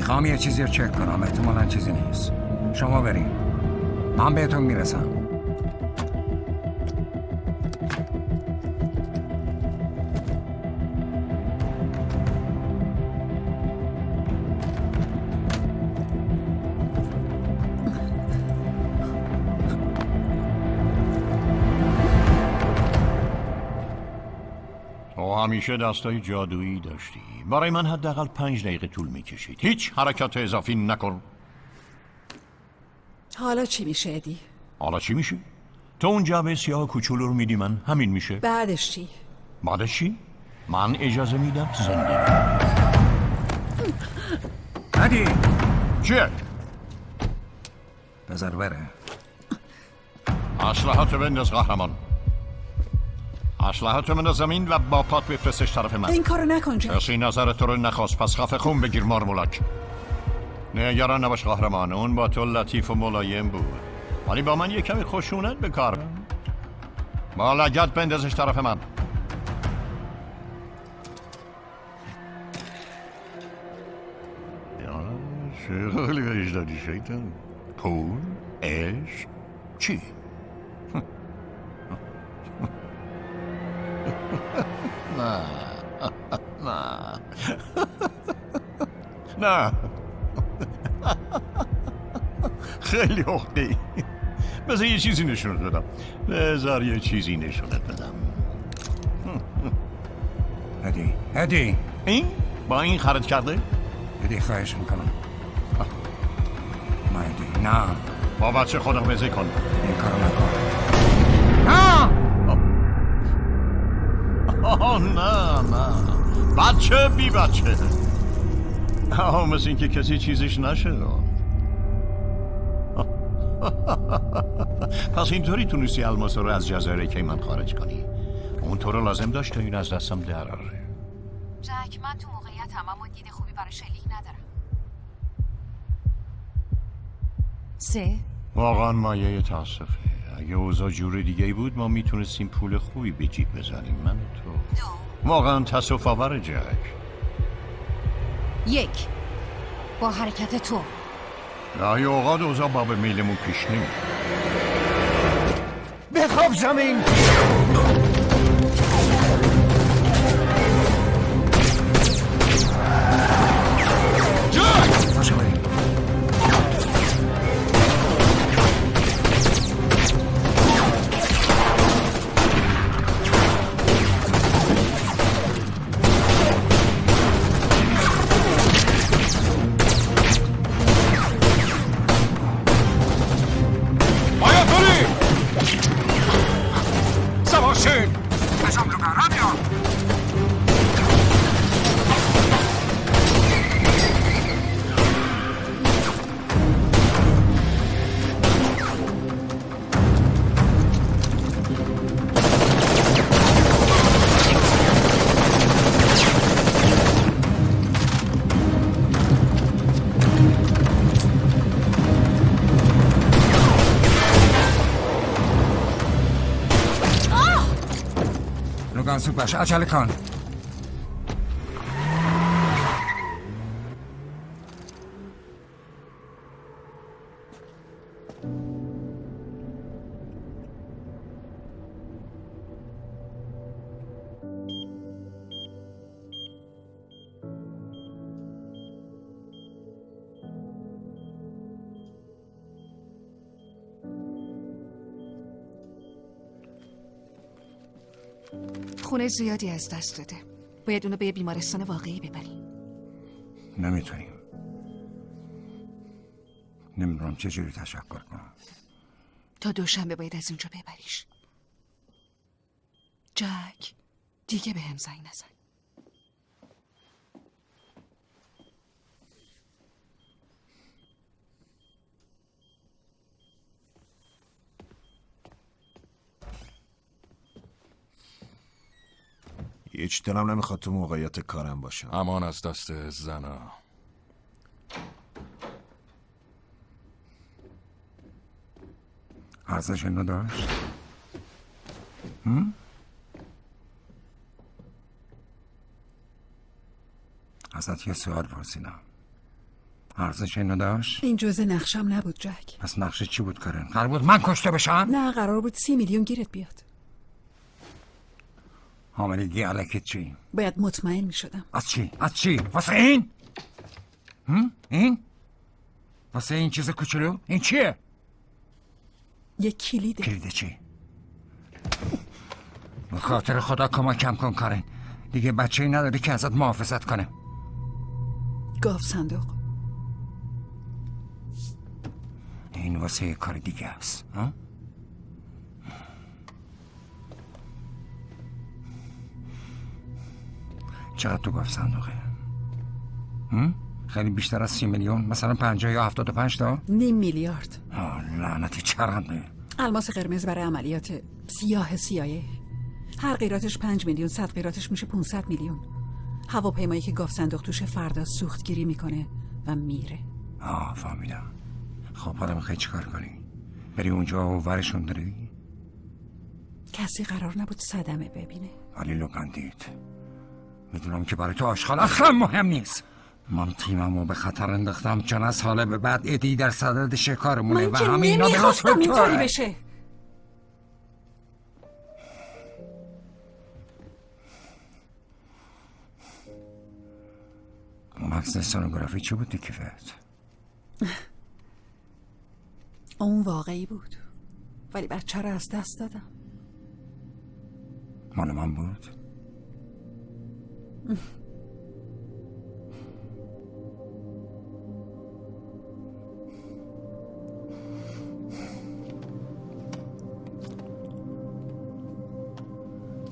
میخوام یه چیزی رو چک کنم، احتمالا چیزی نیست. شما بریم، من بهتون میرسم. تو همیشه دستای جادویی داشتی. برای من حداقل 5 دقیقه طول میکشید. هیچ حرکت اضافی نکن. حالا چی میشه ادی؟ حالا چی میشه؟ تو اون جعبه سیاه کوچولو رو میدی من، همین میشه. بعدش چی؟ بعدش چی؟ من اجازه میدم زندگی. ادی چیه؟ بذار بره. اسلحه‌تو بنداز قهرمان. اسلحه‌تو بنداز زمین و با پات بفرستش طرف من. این کارو نکن جک. کسی نظر تو رو نخواست، پس خفه خون بگیر مارمولک. نگران نباش قهرمان، اون با تو لطیف و ملایم بود، ولی با من یه کمی خشونت بکار. با لگد بندازش طرف من. چه خیلی وجدانی شیطان. پول؟ عشق؟ چی؟ نه نه نه خیلی عقده‌ای. بذار یه چیزی نشونت بدم. ادی این؟ با این خرید کرده؟ ادی خواهش میکنم. ما ادی نه، با بچه خداحافظی کن. این کارو نکن. نه نه نه بچه بی بچه. مثل این که کسی چیزش نشه. پس اینطوری تونستی الماس رو از جزایر کیمن خارج کنی. اون تو رو لازم داشت تا این از دستم دراره. جک، من تو موقعیتم اما دید خوبی برای شلیک ندارم. 3 واقعا مایه تاسفه. اگه اوضاع جور دیگه بود ما میتونستیم پول خوبی به جیب بزنیم، من و تو. 2 واقعا تاسف آور جک. 1 با حرکت تو. گاهی اوقات اوضاع با به میلمون پیش نمی. بخواب زمین. جک باشه بریم. زود باش، عجله کن. خونه زیادی از دست داده. باید اونو به یه بیمارستان واقعی ببری. نمیتونیم. نمیدونم چجوری تشکر کنم. تا دوشنبه باید از اینجا ببریش. جک دیگه به هم زنگ نزن. هیچ دلم نمیخواد تو موقعیت کارم باشم. امان از دست زنا. ارزش اینو داشت؟ ازت یه سوال پرسیدم. ارزش اینو داشت؟ این جزء نقشم نبود جک. پس نقشه چی بود کارن؟ قرار بود من کشته بشم؟ نه قرار بود 30 میلیون گیرت بیاد. حاملگی علکت چی؟ باید مطمئن میشدم. از چی؟ از چی؟ واسه این؟ این؟ واسه این چیز کوچولو؟ این چیه؟ یک کلیده. کلید چی؟ به خاطر خدا کمکم کن کارن. دیگه بچه‌ای نداری که ازت محافظت کنه. گاف صندوق. این واسه یه کار دیگه است. چقدر تو گاف صندوقه؟ خیلی بیشتر از 30 میلیون؟ مثلا 50 یا 75 تا؟ 5 میلیارد. لعنتی چرنده. الماس قرمز برای عملیات سیاه سیایه. هر قیراطش 5 میلیون، 100 قیراطش میشه 500 میلیون. هواپیمایی که گاف صندوق توشه فردا سوختگیری میکنه و میره. فهمیدم. خب حالا میخوای چیکار کنی؟ بری اونجا و ورشون داری؟ کسی قرار نبود صدمه ببینه. ولی لوکندید میدونم که برای تو آشغال اصلا مهم نیست. من تیممو به خطر انداختم چون از حالا به بعد ادی در صدد شکارمونه و همینا به لطف من که اینطوری بشه. مکس سونوگرافی چی بود کیفت؟ اون واقعی بود ولی بچه رو از دست دادم. مال من بود؟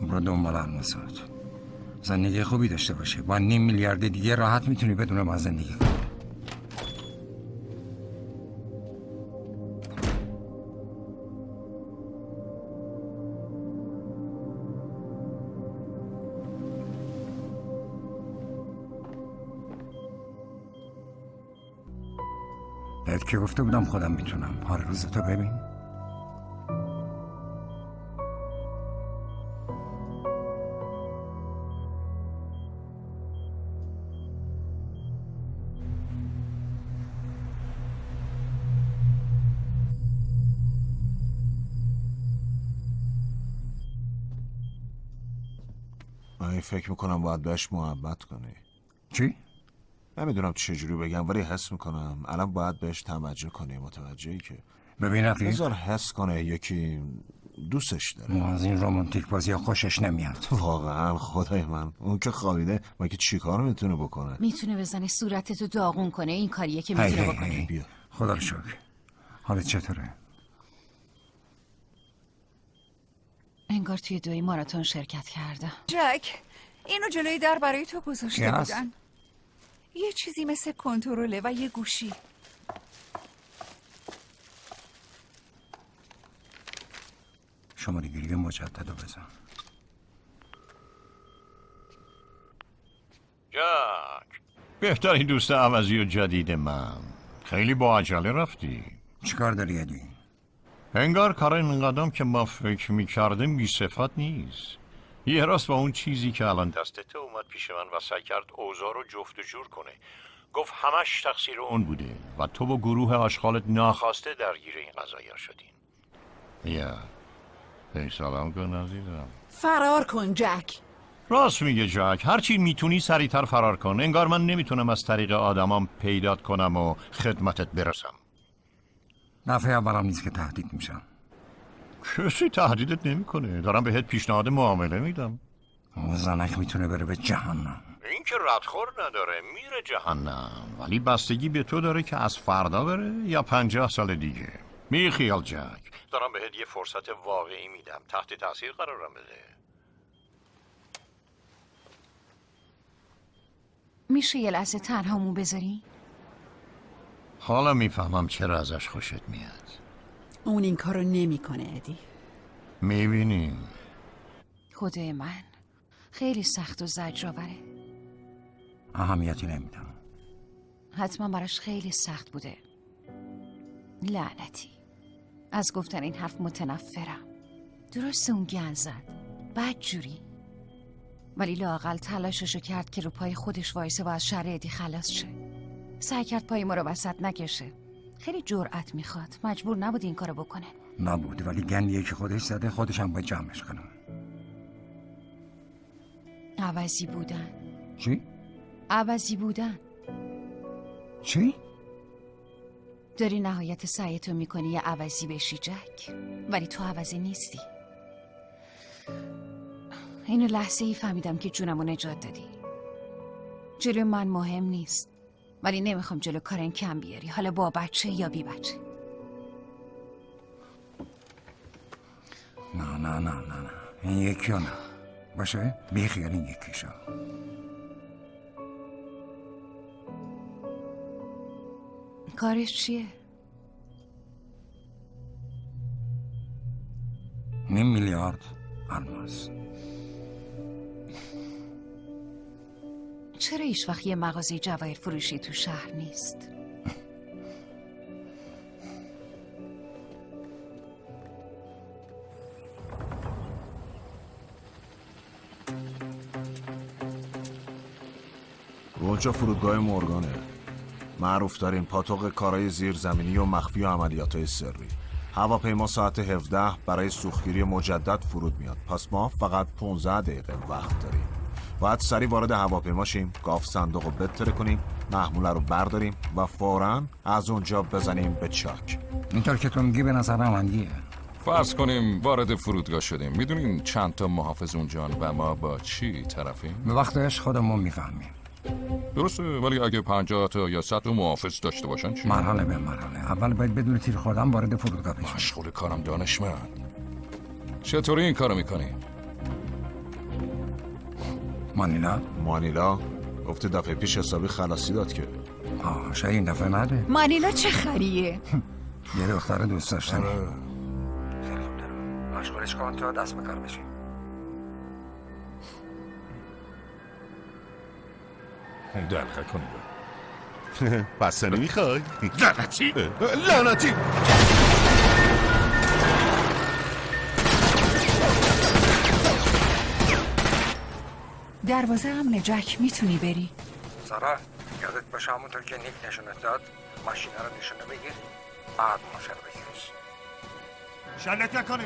برو دنبال الماسات. زندگی خوبی داشته باشه. با 9 میلیارد دیگه راحت میتونی بدون ما زندگی کنی. بهت که گفته بودم خودم میتونم. حال روزتو ببین. من فکر میکنم باید بهش محبت کنی. چی؟ نمیدونم چجوری بگم ولی حس میکنم الان باید بهش توجه کنی. متوجهی که ببین رفیق، بذار حس کنه یکی دوستش داره. از این رومانتیک بازی ها خوشش نمیاد. واقعا خدای من اون که خوابیده مگه چی کار میتونه بکنه؟ میتونه بزنه صورتتو داغون کنه. این کاریه که میتونه بکنه. بیا. خدا رو شکر. حالت چطوره؟ انگار توی دوی ماراتون شرکت کرده. جک اینو جلوی در برای تو گذاشته بودن. یه چیزی مثل کنترله و یه گوشی. شماره گیری مجدد رو بزن. جک، بهترین دوست عوضی و جدید من. خیلی با عجله رفتی. چیکار داری ادی؟ انگار کار این قدم که ما فکر میکردیم بی صفت نیست. یه راست با اون چیزی که الان دستته اومد پیش من و سعی کرد اوضاع رو جفت و جور کنه. گفت همش تقصیر اون بوده و تو با گروه آشغالت ناخواسته درگیر این قضایا شدین. ای سلام کن عزیزم. فرار کن جک. راست میگه جک، هرچی میتونی سریعتر فرار کن. انگار من نمیتونم از طریق آدمام پیدات کنم و خدمتت برسم. دفعه اولم نیست که تهدید میشم. کسی تهدیدت نمیکنه. دارم بهت پیشنهاد معامله میدم. اون زنک میتونه بره به جهنم. این که ردخور نداره، میره جهنم. ولی بستگی به تو داره که از فردا بره یا 50 سال دیگه. خیال جک، دارم بهت یه فرصت واقعی میدم. تحت تاثیر قرارم بده. میشه یه لحظه تنهامون بذاری؟ حالا میفهمم چرا ازش خوشت میاد. اون این کارو نمیکنه ادی. میبینیم. خدای من خیلی سخت و زجرآوره. اهمیتی نمیدم. حتما براش خیلی سخت بوده. لعنتی، از گفتن این حرف متنفرم. درسته اون گند زد بد جوری، ولی لااقل تلاششو کرد که رو پای خودش وایسه و از شر ادی خلاص شه. سعی کرد پای ما رو وسط نکشه. خیلی جرأت میخواد. مجبور نبود این کارو بکنه. نبود، ولی گندیه که خودش زده خودش هم باید جمعش کنه. عوضی بودن. چی؟ عوضی بودن. چی؟ داری نهایت سعیتو میکنی یه عوضی بشی جک، ولی تو عوضی نیستی. اینو لحظه ای فهمیدم که جونمو نجات دادی. جلو من مهم نیست، ولی نمیخوام جلو کارن کم بیاری، حالا با بچه یا بی بچه. نه این یکی نه باشه، بی خیال این یکیشو. کارش چیه؟ 9 میلیارد الماس. چرا هیچ وقت یه مغازه جواهر فروشی تو شهر نیست؟ اونجا فرودگاه مورگانه، معروف ترین پاتوق کارهای زیرزمینی و مخفی و عملیاتهای سری. هواپیما ساعت 17 برای سوختگیری مجدد فرود میاد، پس ما فقط 15 دقیقه وقت داریم. باید سریع وارد هواپیما شیم، گاف صندوق رو بتره کنیم، محموله رو برداریم و فوراً از اونجا بزنیم به چاک. اینطور که تو میگی به نظر عملیه. فرض کنیم وارد فرودگاه شدیم، میدونیم چند تا محافظ اونجان و ما با چی طرفیم؟ به وقتش خودمون میفهمیم. درسته، ولی اگه 50 تا یا 100 تا محافظ داشته باشن چی؟ مرحله به مرحله. اول باید بدون تیر خوردن وارد فرودگاه بشیم. مشغول کارم دانشمند. چطوری این کارو میکنی؟ مانیلا گفته دفعه پیش حسابی خلاصی داد که. شاید این دفعه نده. مانیلا چه خریه؟ یه دختر دوست داشتنی. خیلی خوب دارم. مشغولش کن تا دست به کار بشیم. دلخه کنید. بستنی میخوای؟ لعنتی؟ لعنتی! دروازه امنه جک، میتونی بری. سارا یادت باشه همونطور که نیک نشونت داد ماشینا رو نشونه بگیر، بعد ماشین رو بگیرش. شلک نکنه.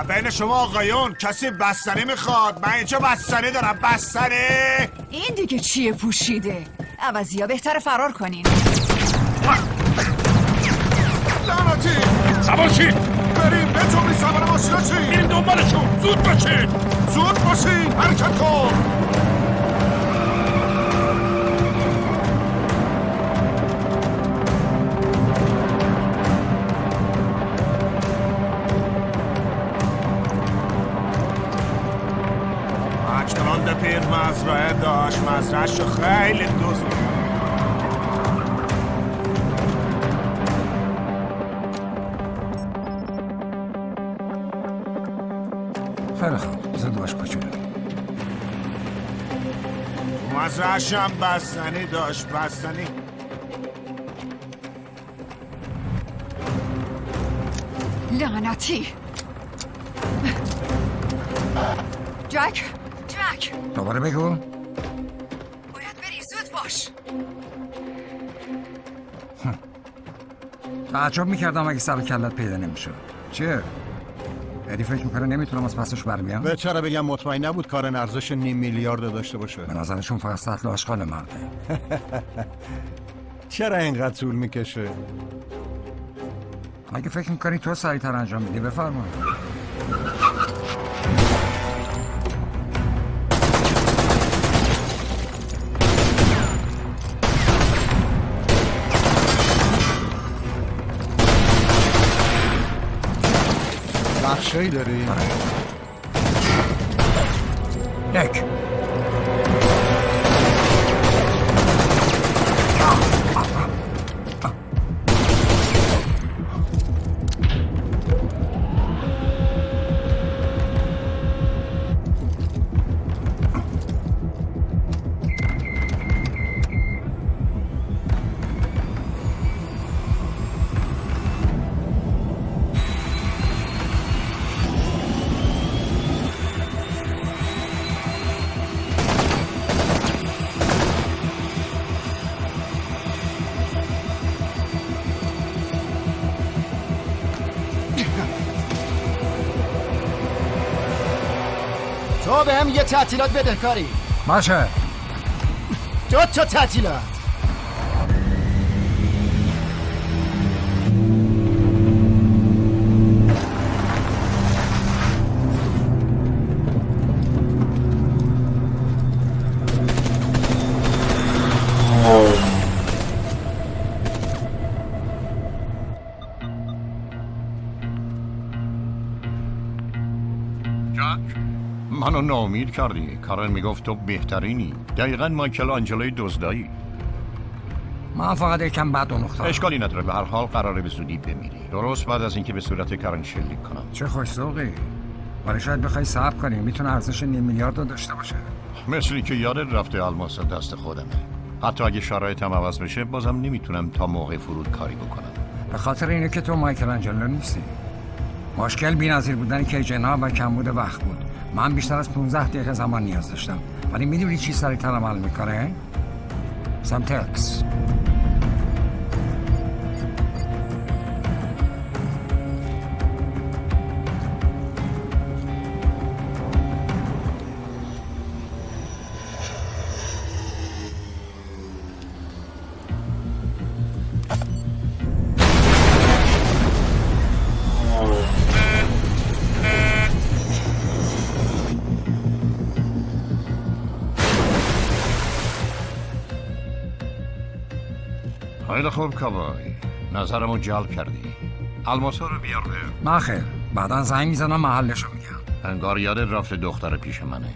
بین شما آقایون کسی بستنی میخواد؟ من اینجا بستنی دارم. بستنی این دیگه چیه پوشیده؟ عوضی ها بهتر فرار کنین. لعنتی! سوار چی؟ بریم بتونی سوار ماشینا چی؟ این دنبالشون. زود باشین حرکت کن. مکدونالد پیر مزرعه داشت، مزرعه‌ش رو خیلی دوست داشت. خیلی خوب، زود باش کوچولو. مزرعه‌ش هم بستنی داشت. بستنی لعنتی. جک دوباره بگو. باید بری، زود باش. تعجب میکردم اگه سر و کلت پیدا نمیشد. چیه؟ ادی فکر میکنه نمیتونم از پسش برمیام؟ به چرا بگم مطمئن نبود کار ارزش 9 میلیارد داشته باشه. به نظرشون فقط سطل آشغال مرده. چرا اینقدر طول میکشه؟ اگه فکر میکنی تو سریعتر انجام میدی بفرما. نقشه‌ای داری؟ یک تو به هم یه تعطیلات بدهکاری. باشه 2 تا تعطیلات. منو ناامید کردی. کارن میگفت تو بهترینی. دقیقا مایکل آنجلوی دزدایی. من فقط یکم بد و نقطه. اشکالی نداره، به هر حال قراره به زودی بمیری. درست بعد از اینکه به صورت کارن شلیک کنم. چه خوش‌ذوقی. ولی شاید بخوای صبر کنی، میتونه ارزش 5 میلیارد رو داشته باشه. مثلی که یادت رفته الماس دست خودمه. حتی اگه شرایطم عوض بشه بازم نمیتونم تا موقع فرود کاری بکنم. به خاطر اینه که تو مایکل آنجلو نیستی. مشکل بی‌نظیر بودن کیجن‌ها و کمبود وقت بود. من بیشتر از 15 دقیقه زمان نیاز داشتم. ولی میدونی چی سریع‌تر عمل میکنه؟ سمتکس. خیلی خوب کابای، نظرمو جلب کردی. الماسا رو بیار به. نه خیر، بعدا زنگ میزنم محلشو میگم. انگار یادت رفته دختر پیش منه.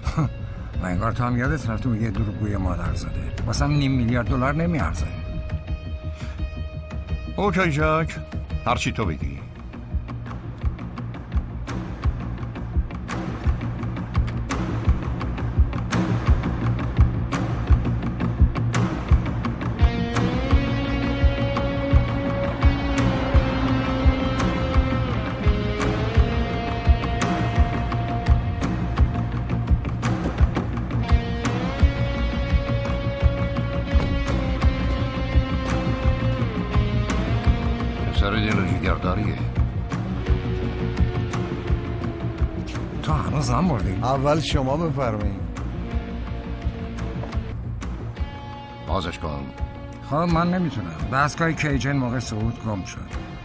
و انگار تو هم یادت رفته یه دروغگوی مادر زاده. واسم 5 میلیارد دلار نمیارزه. اوکی جک، هرچی تو بگی. تو هنوز هم بردی؟ اول شما بفرمایید. بازش کن. خب من نمیتونم. دستگاه کیجن موقع صعود گم شد.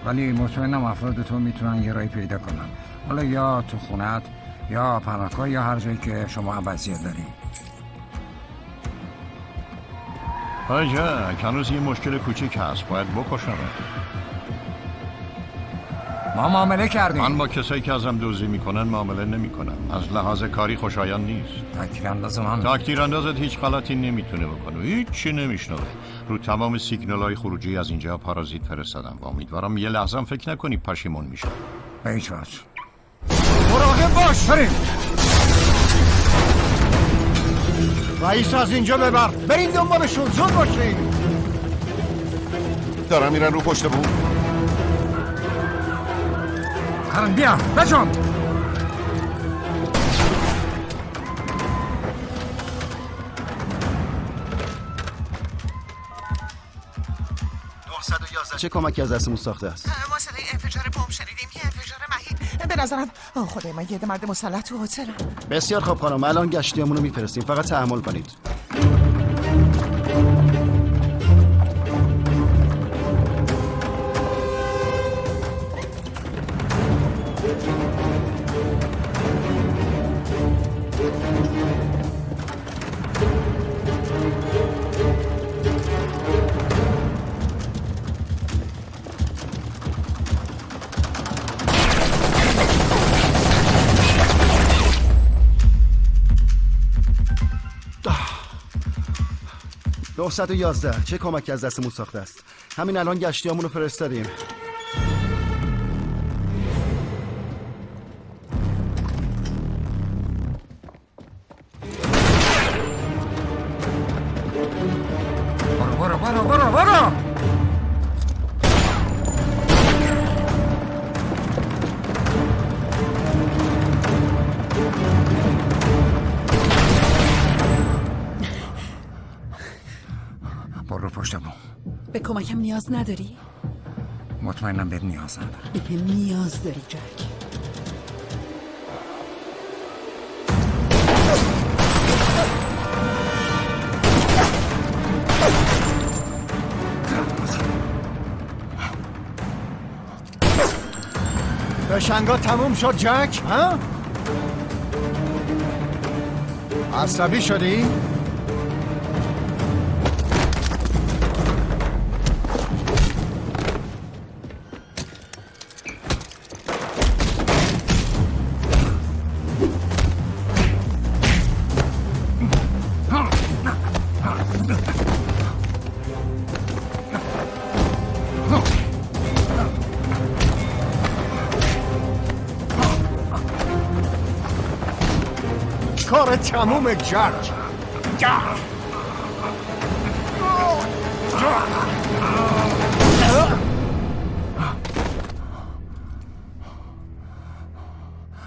ولی مطمئنم افراد تو میتونن یه راهی پیدا کنن. حالا یا تو خونت یا پناهگاه یا هر جایی که شما وضعیت داری. های جک، هنوز یه مشکل کوچیک هست. باید بکشم. ما معامله کردیم. من با کسایی که ازم دزدی میکنن معامله نمیکنم. از لحاظ کاری خوشایند نیست. تکتیرانداز من. تکتیراندازت هیچ غلطی نمیتونه بکنه. هیچی نمیشنوه. رو تمام سیگنال‌های خروجی از اینجا پارازیت فرستادم. امیدوارم یه لحظه هم فکر نکنی پشیمون میشه. به هیچ وجه. مراقب باش. بریم. رئیس از اینجا ببر. بریم دنبالشون. زود باشین. دارم میرن رو پشت بوم. کارن بیا بچم. چه کمکی از دستمون ساخته است؟ ما صدای انفجار بمب شنیدیم. یه انفجار مهین. به نظرم خدای من یه مرد مسلح تو هتل. بسیار خوب خانم، الان گشتیامون رو میفرستیم. فقط تحمل کنید. $911 چه کمکی از دستمون ساخته است؟ همین الان گشتیامون رو فرستادیم. برو. برو پشت بوم. به کمکم نیاز نداری؟ مطمئنم بهت نیاز نداره. به نیاز داری جک. قشنگا تموم شد جک؟ ها؟ عصبی شدی؟ کار تموم جک.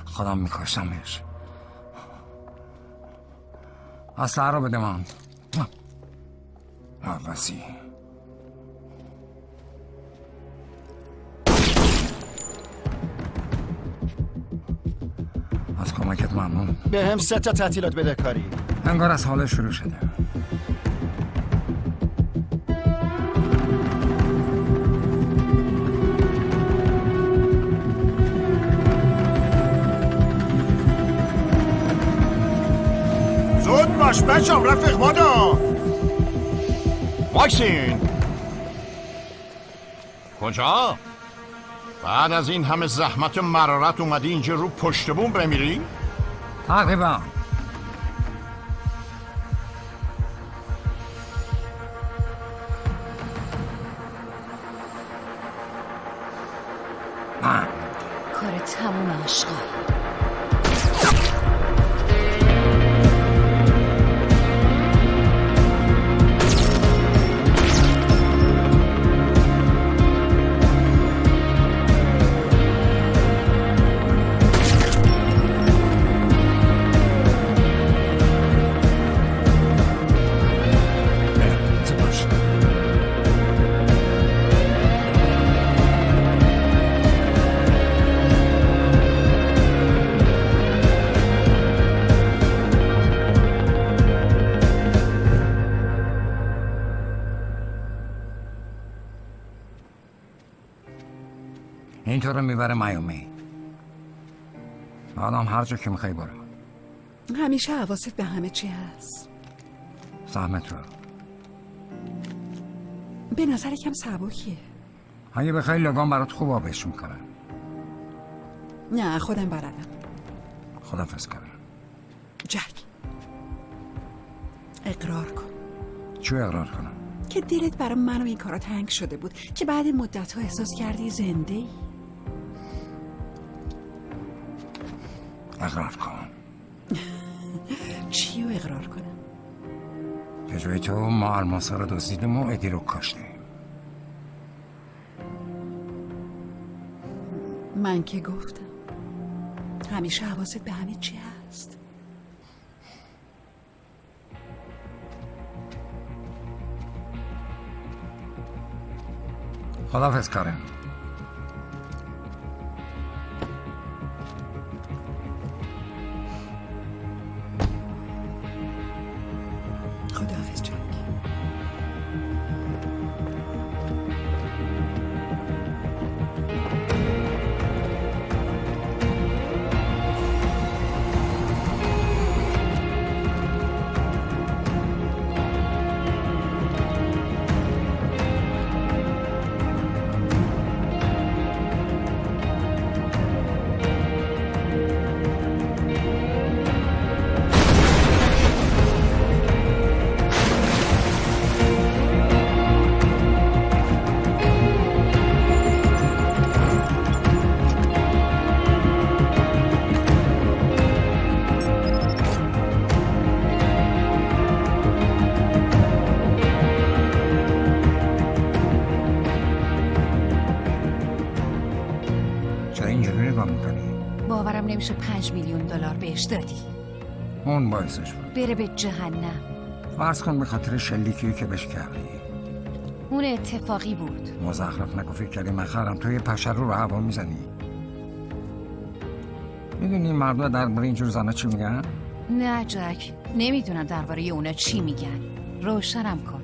خودم میکشتمش. اسلحه رو بده من. عوضی از کمکت ممنون. به هم 3 تا تعطیلات بده کاری. انگار از حال شروع شده. زود باش بچم رفیق بادا. واکسین کجا؟ بعد از این همه زحمت و مرارت اومدی اینجا رو پشت بوم بمیری؟ تقریبا. کار تموم آشغال. اینطور میبره میامی. آدم هر جا که میخوای برو. همیشه حواست به همه چی هست. زحمت رو. به نظر یکم سبکیه. اگه بخوای لگان برات خوب آبش میکنن. نه خودم بلدم. خدافظ کنم. جک اقرار کن. چو اقرار کنم؟ که دلت برای من و این کارا تنگ شده بود که بعد مدت ها احساس کردی زنده ای. اقرار کن. چی رو اقرار کنم؟ به جای تو ما الماسا رو دزدیدیم و ادی رو کاشتیم. من که گفتم همیشه حواست به همه چی هست. خداحافظ کارم. خداحافظ جک. باورم نمیشه 5 میلیون دلار بهش دادی. اون باعثش بود بره به جهنم. فرض کن به خاطر شلیکی که بهش کردی. اون اتفاقی بود. مزخرف نگو، فکر کردی من خرم تو یه پشر رو هوا میزنی. میدونی مردم درباره اینجور زنها چی میگن؟ نه جک، نمیدونم درباره اونا چی میگن. روشنم کن.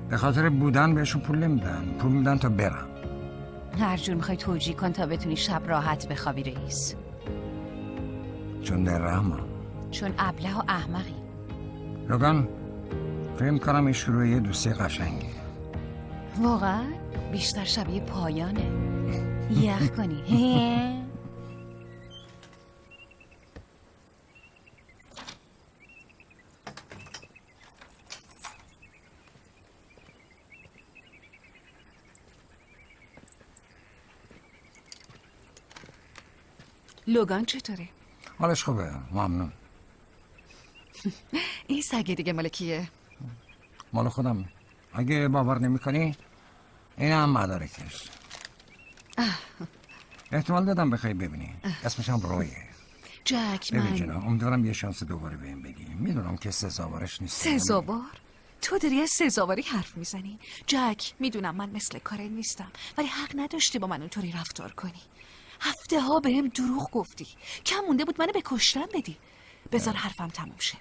به خاطر بودن بهشون پول نمیدن، پول میدن تا برن. هر جور میخوای توجیه کن تا بتونی شب راحت بخوابی رئیس. چون در رحمم، چون ابله و احمقی. لوگان فکر کنم این شروع یه دوستی قشنگه. واقعا بیشتر شبیه پایانه. یخ کنی. لوگان چطوره؟ حالش خوبه، ممنون. این سگ دیگه مال کیه؟ مال خودم. اگه باور نمی کنی این هم مدارکش. احتمال دادم بخوای ببینی. اسمش هم رویه. جک ببین من جناب، امیدوارم یه شانس دوباره بهم بدی. میدونم که سزاوارش نیست. سزاوار؟ تو داری از سزاواری حرف میزنی؟ جک میدونم من مثل کارن نیستم، ولی حق نداشتی با من اونطوری رفتار کنی. هفته ها بهم دروغ گفتی. کم مونده بود منو به کشتن بدی. بذار حرفم تموم شه.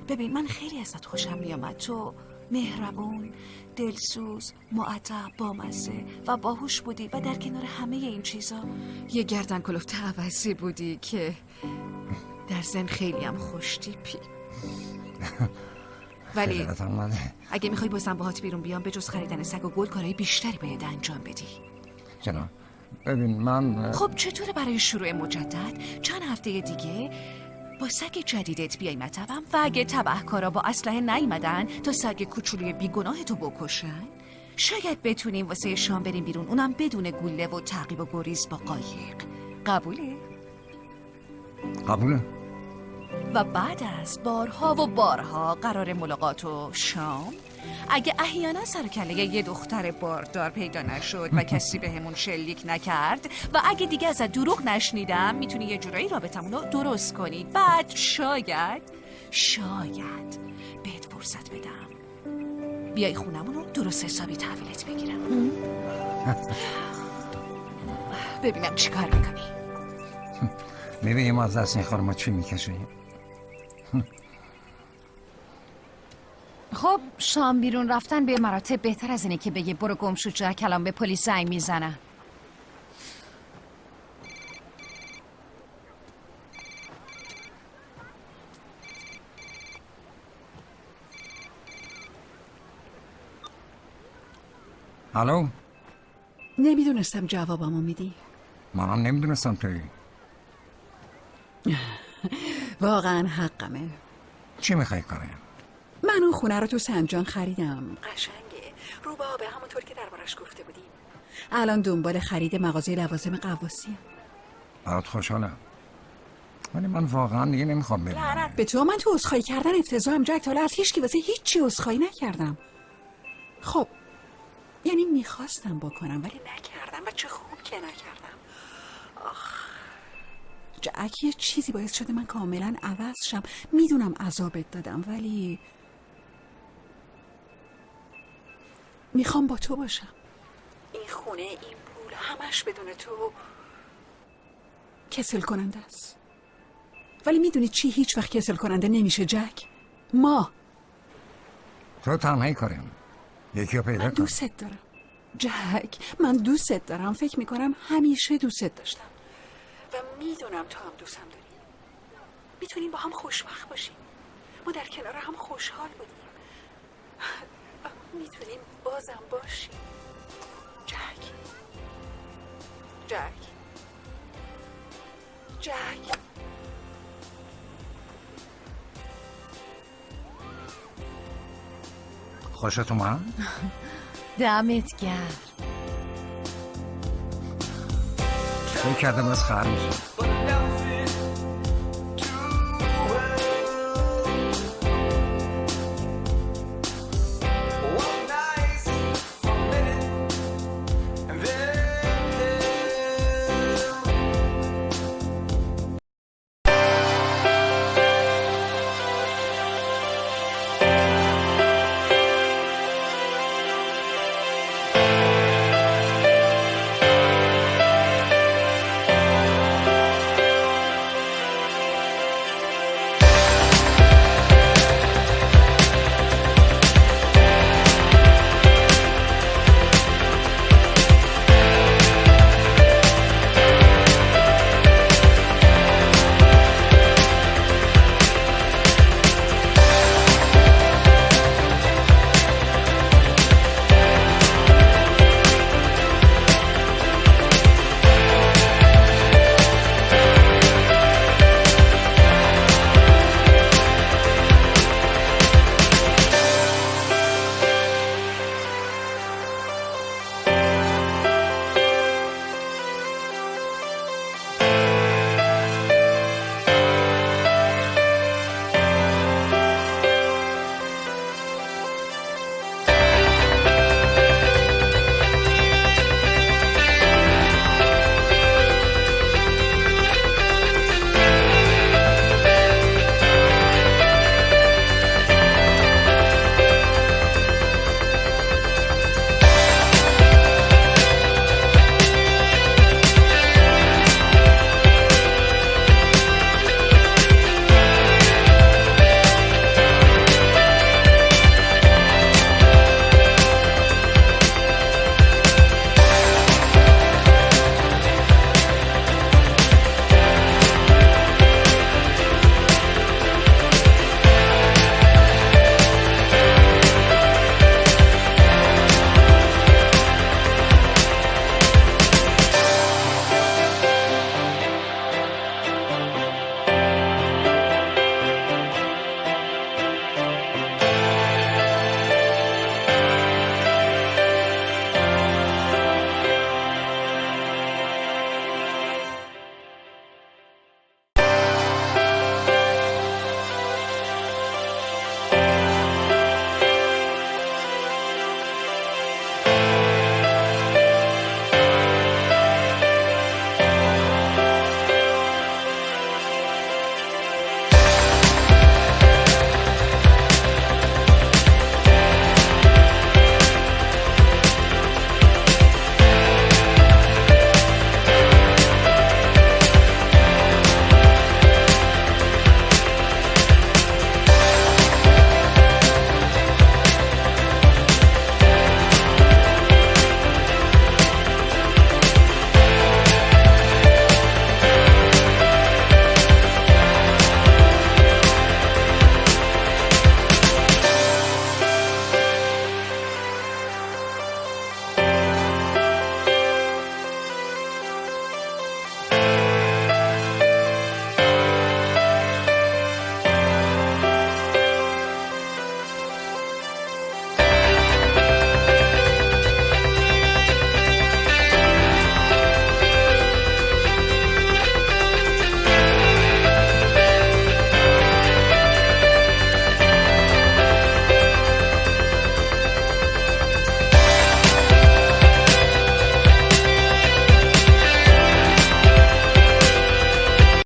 ببین من خیلی ازت خوشم میامد. تو مهربون، دلسوز، مؤدب، بامزه و باهوش بودی و در کنار همه این چیزا یه گردن کلفت عوضی بودی که در ضمن خیلی هم خوش تیپی. ولی اگه میخوای بازم باهات بیرون بیام به جز خریدن سگ و گل کارهای بیشتری باید انجام بدی. جناب ببین من خب چطوره برای شروع مجدد چند هفته دیگه با سگ جدیدت بیای مطبم و اگه تبهکارا با اسلحه نیومدن تا سگ کوچولوی بیگناه تو بکشن شاید بتونیم واسه شام بریم بیرون، اونم بدون گوله و تعقیب و گریز با قایق. قبوله؟ قبوله. و بعد از بارها و بارها قرار ملاقات و شام اگه احیانا سر و کله یه دختر باردار پیدا نشد و کسی بهمون شلیک نکرد و اگه دیگه ازت دروغ نشنیدم میتونی یه جورایی رابطمون رو درست کنی. بعد شاید بهت فرصت بدم بیای خونمون رو درست حسابی تحویلت بگیرم. ببینم چی کار میکنی. ببینیم ما از دست این خور ما چی میکشیم. خب شام بیرون رفتن به مراتب بهتر از اینه که بگه برو گم شو جا کلام به پلیس زنگ میزنن. الو؟ نمیدونستم جوابمو میدی. منم نمیدونستم توی. واقعا حقمه. چی میخوای کنه؟ من اون خونه رو تو سنجان خریدم. قشنگه. رو به آبه همونطور که دربارش گفته بودیم. الان دنبال خرید مغازه لوازم قواسیم. برات خوشحالم. ولی من واقعا دیگه نمیخوام ببینم. لعنت به تو، من تو عذرخواهی کردن افتضاحم جک. تا حالا از هیچکی واسه هیچی عذرخواهی نکردم. خب یعنی میخواستم بکنم ولی نکردم و چه خوب که نکردم. جک یه چیزی باعث شده من کاملا عوض شم. میدونم عذابت دادم ولی میخوام با تو باشم. این خونه، این پول، همش بدون تو کسل کننده است. ولی میدونی چی هیچ وقت کسل کننده نمیشه جک؟ ما. تو تنهایی کاریم. یکی رو پیدا کن. من دوست دارم جک، من دوست دارم. فکر میکنم همیشه دوست داشتم و میدونم تو هم دوستم داری. میتونیم با هم خوشبخت باشیم. ما در کنار هم خوشحال بودیم. میتونیم بازم باشیم. جک جک جک خوشت اومد؟ دمت گرم. فکر کردم از خر میشه.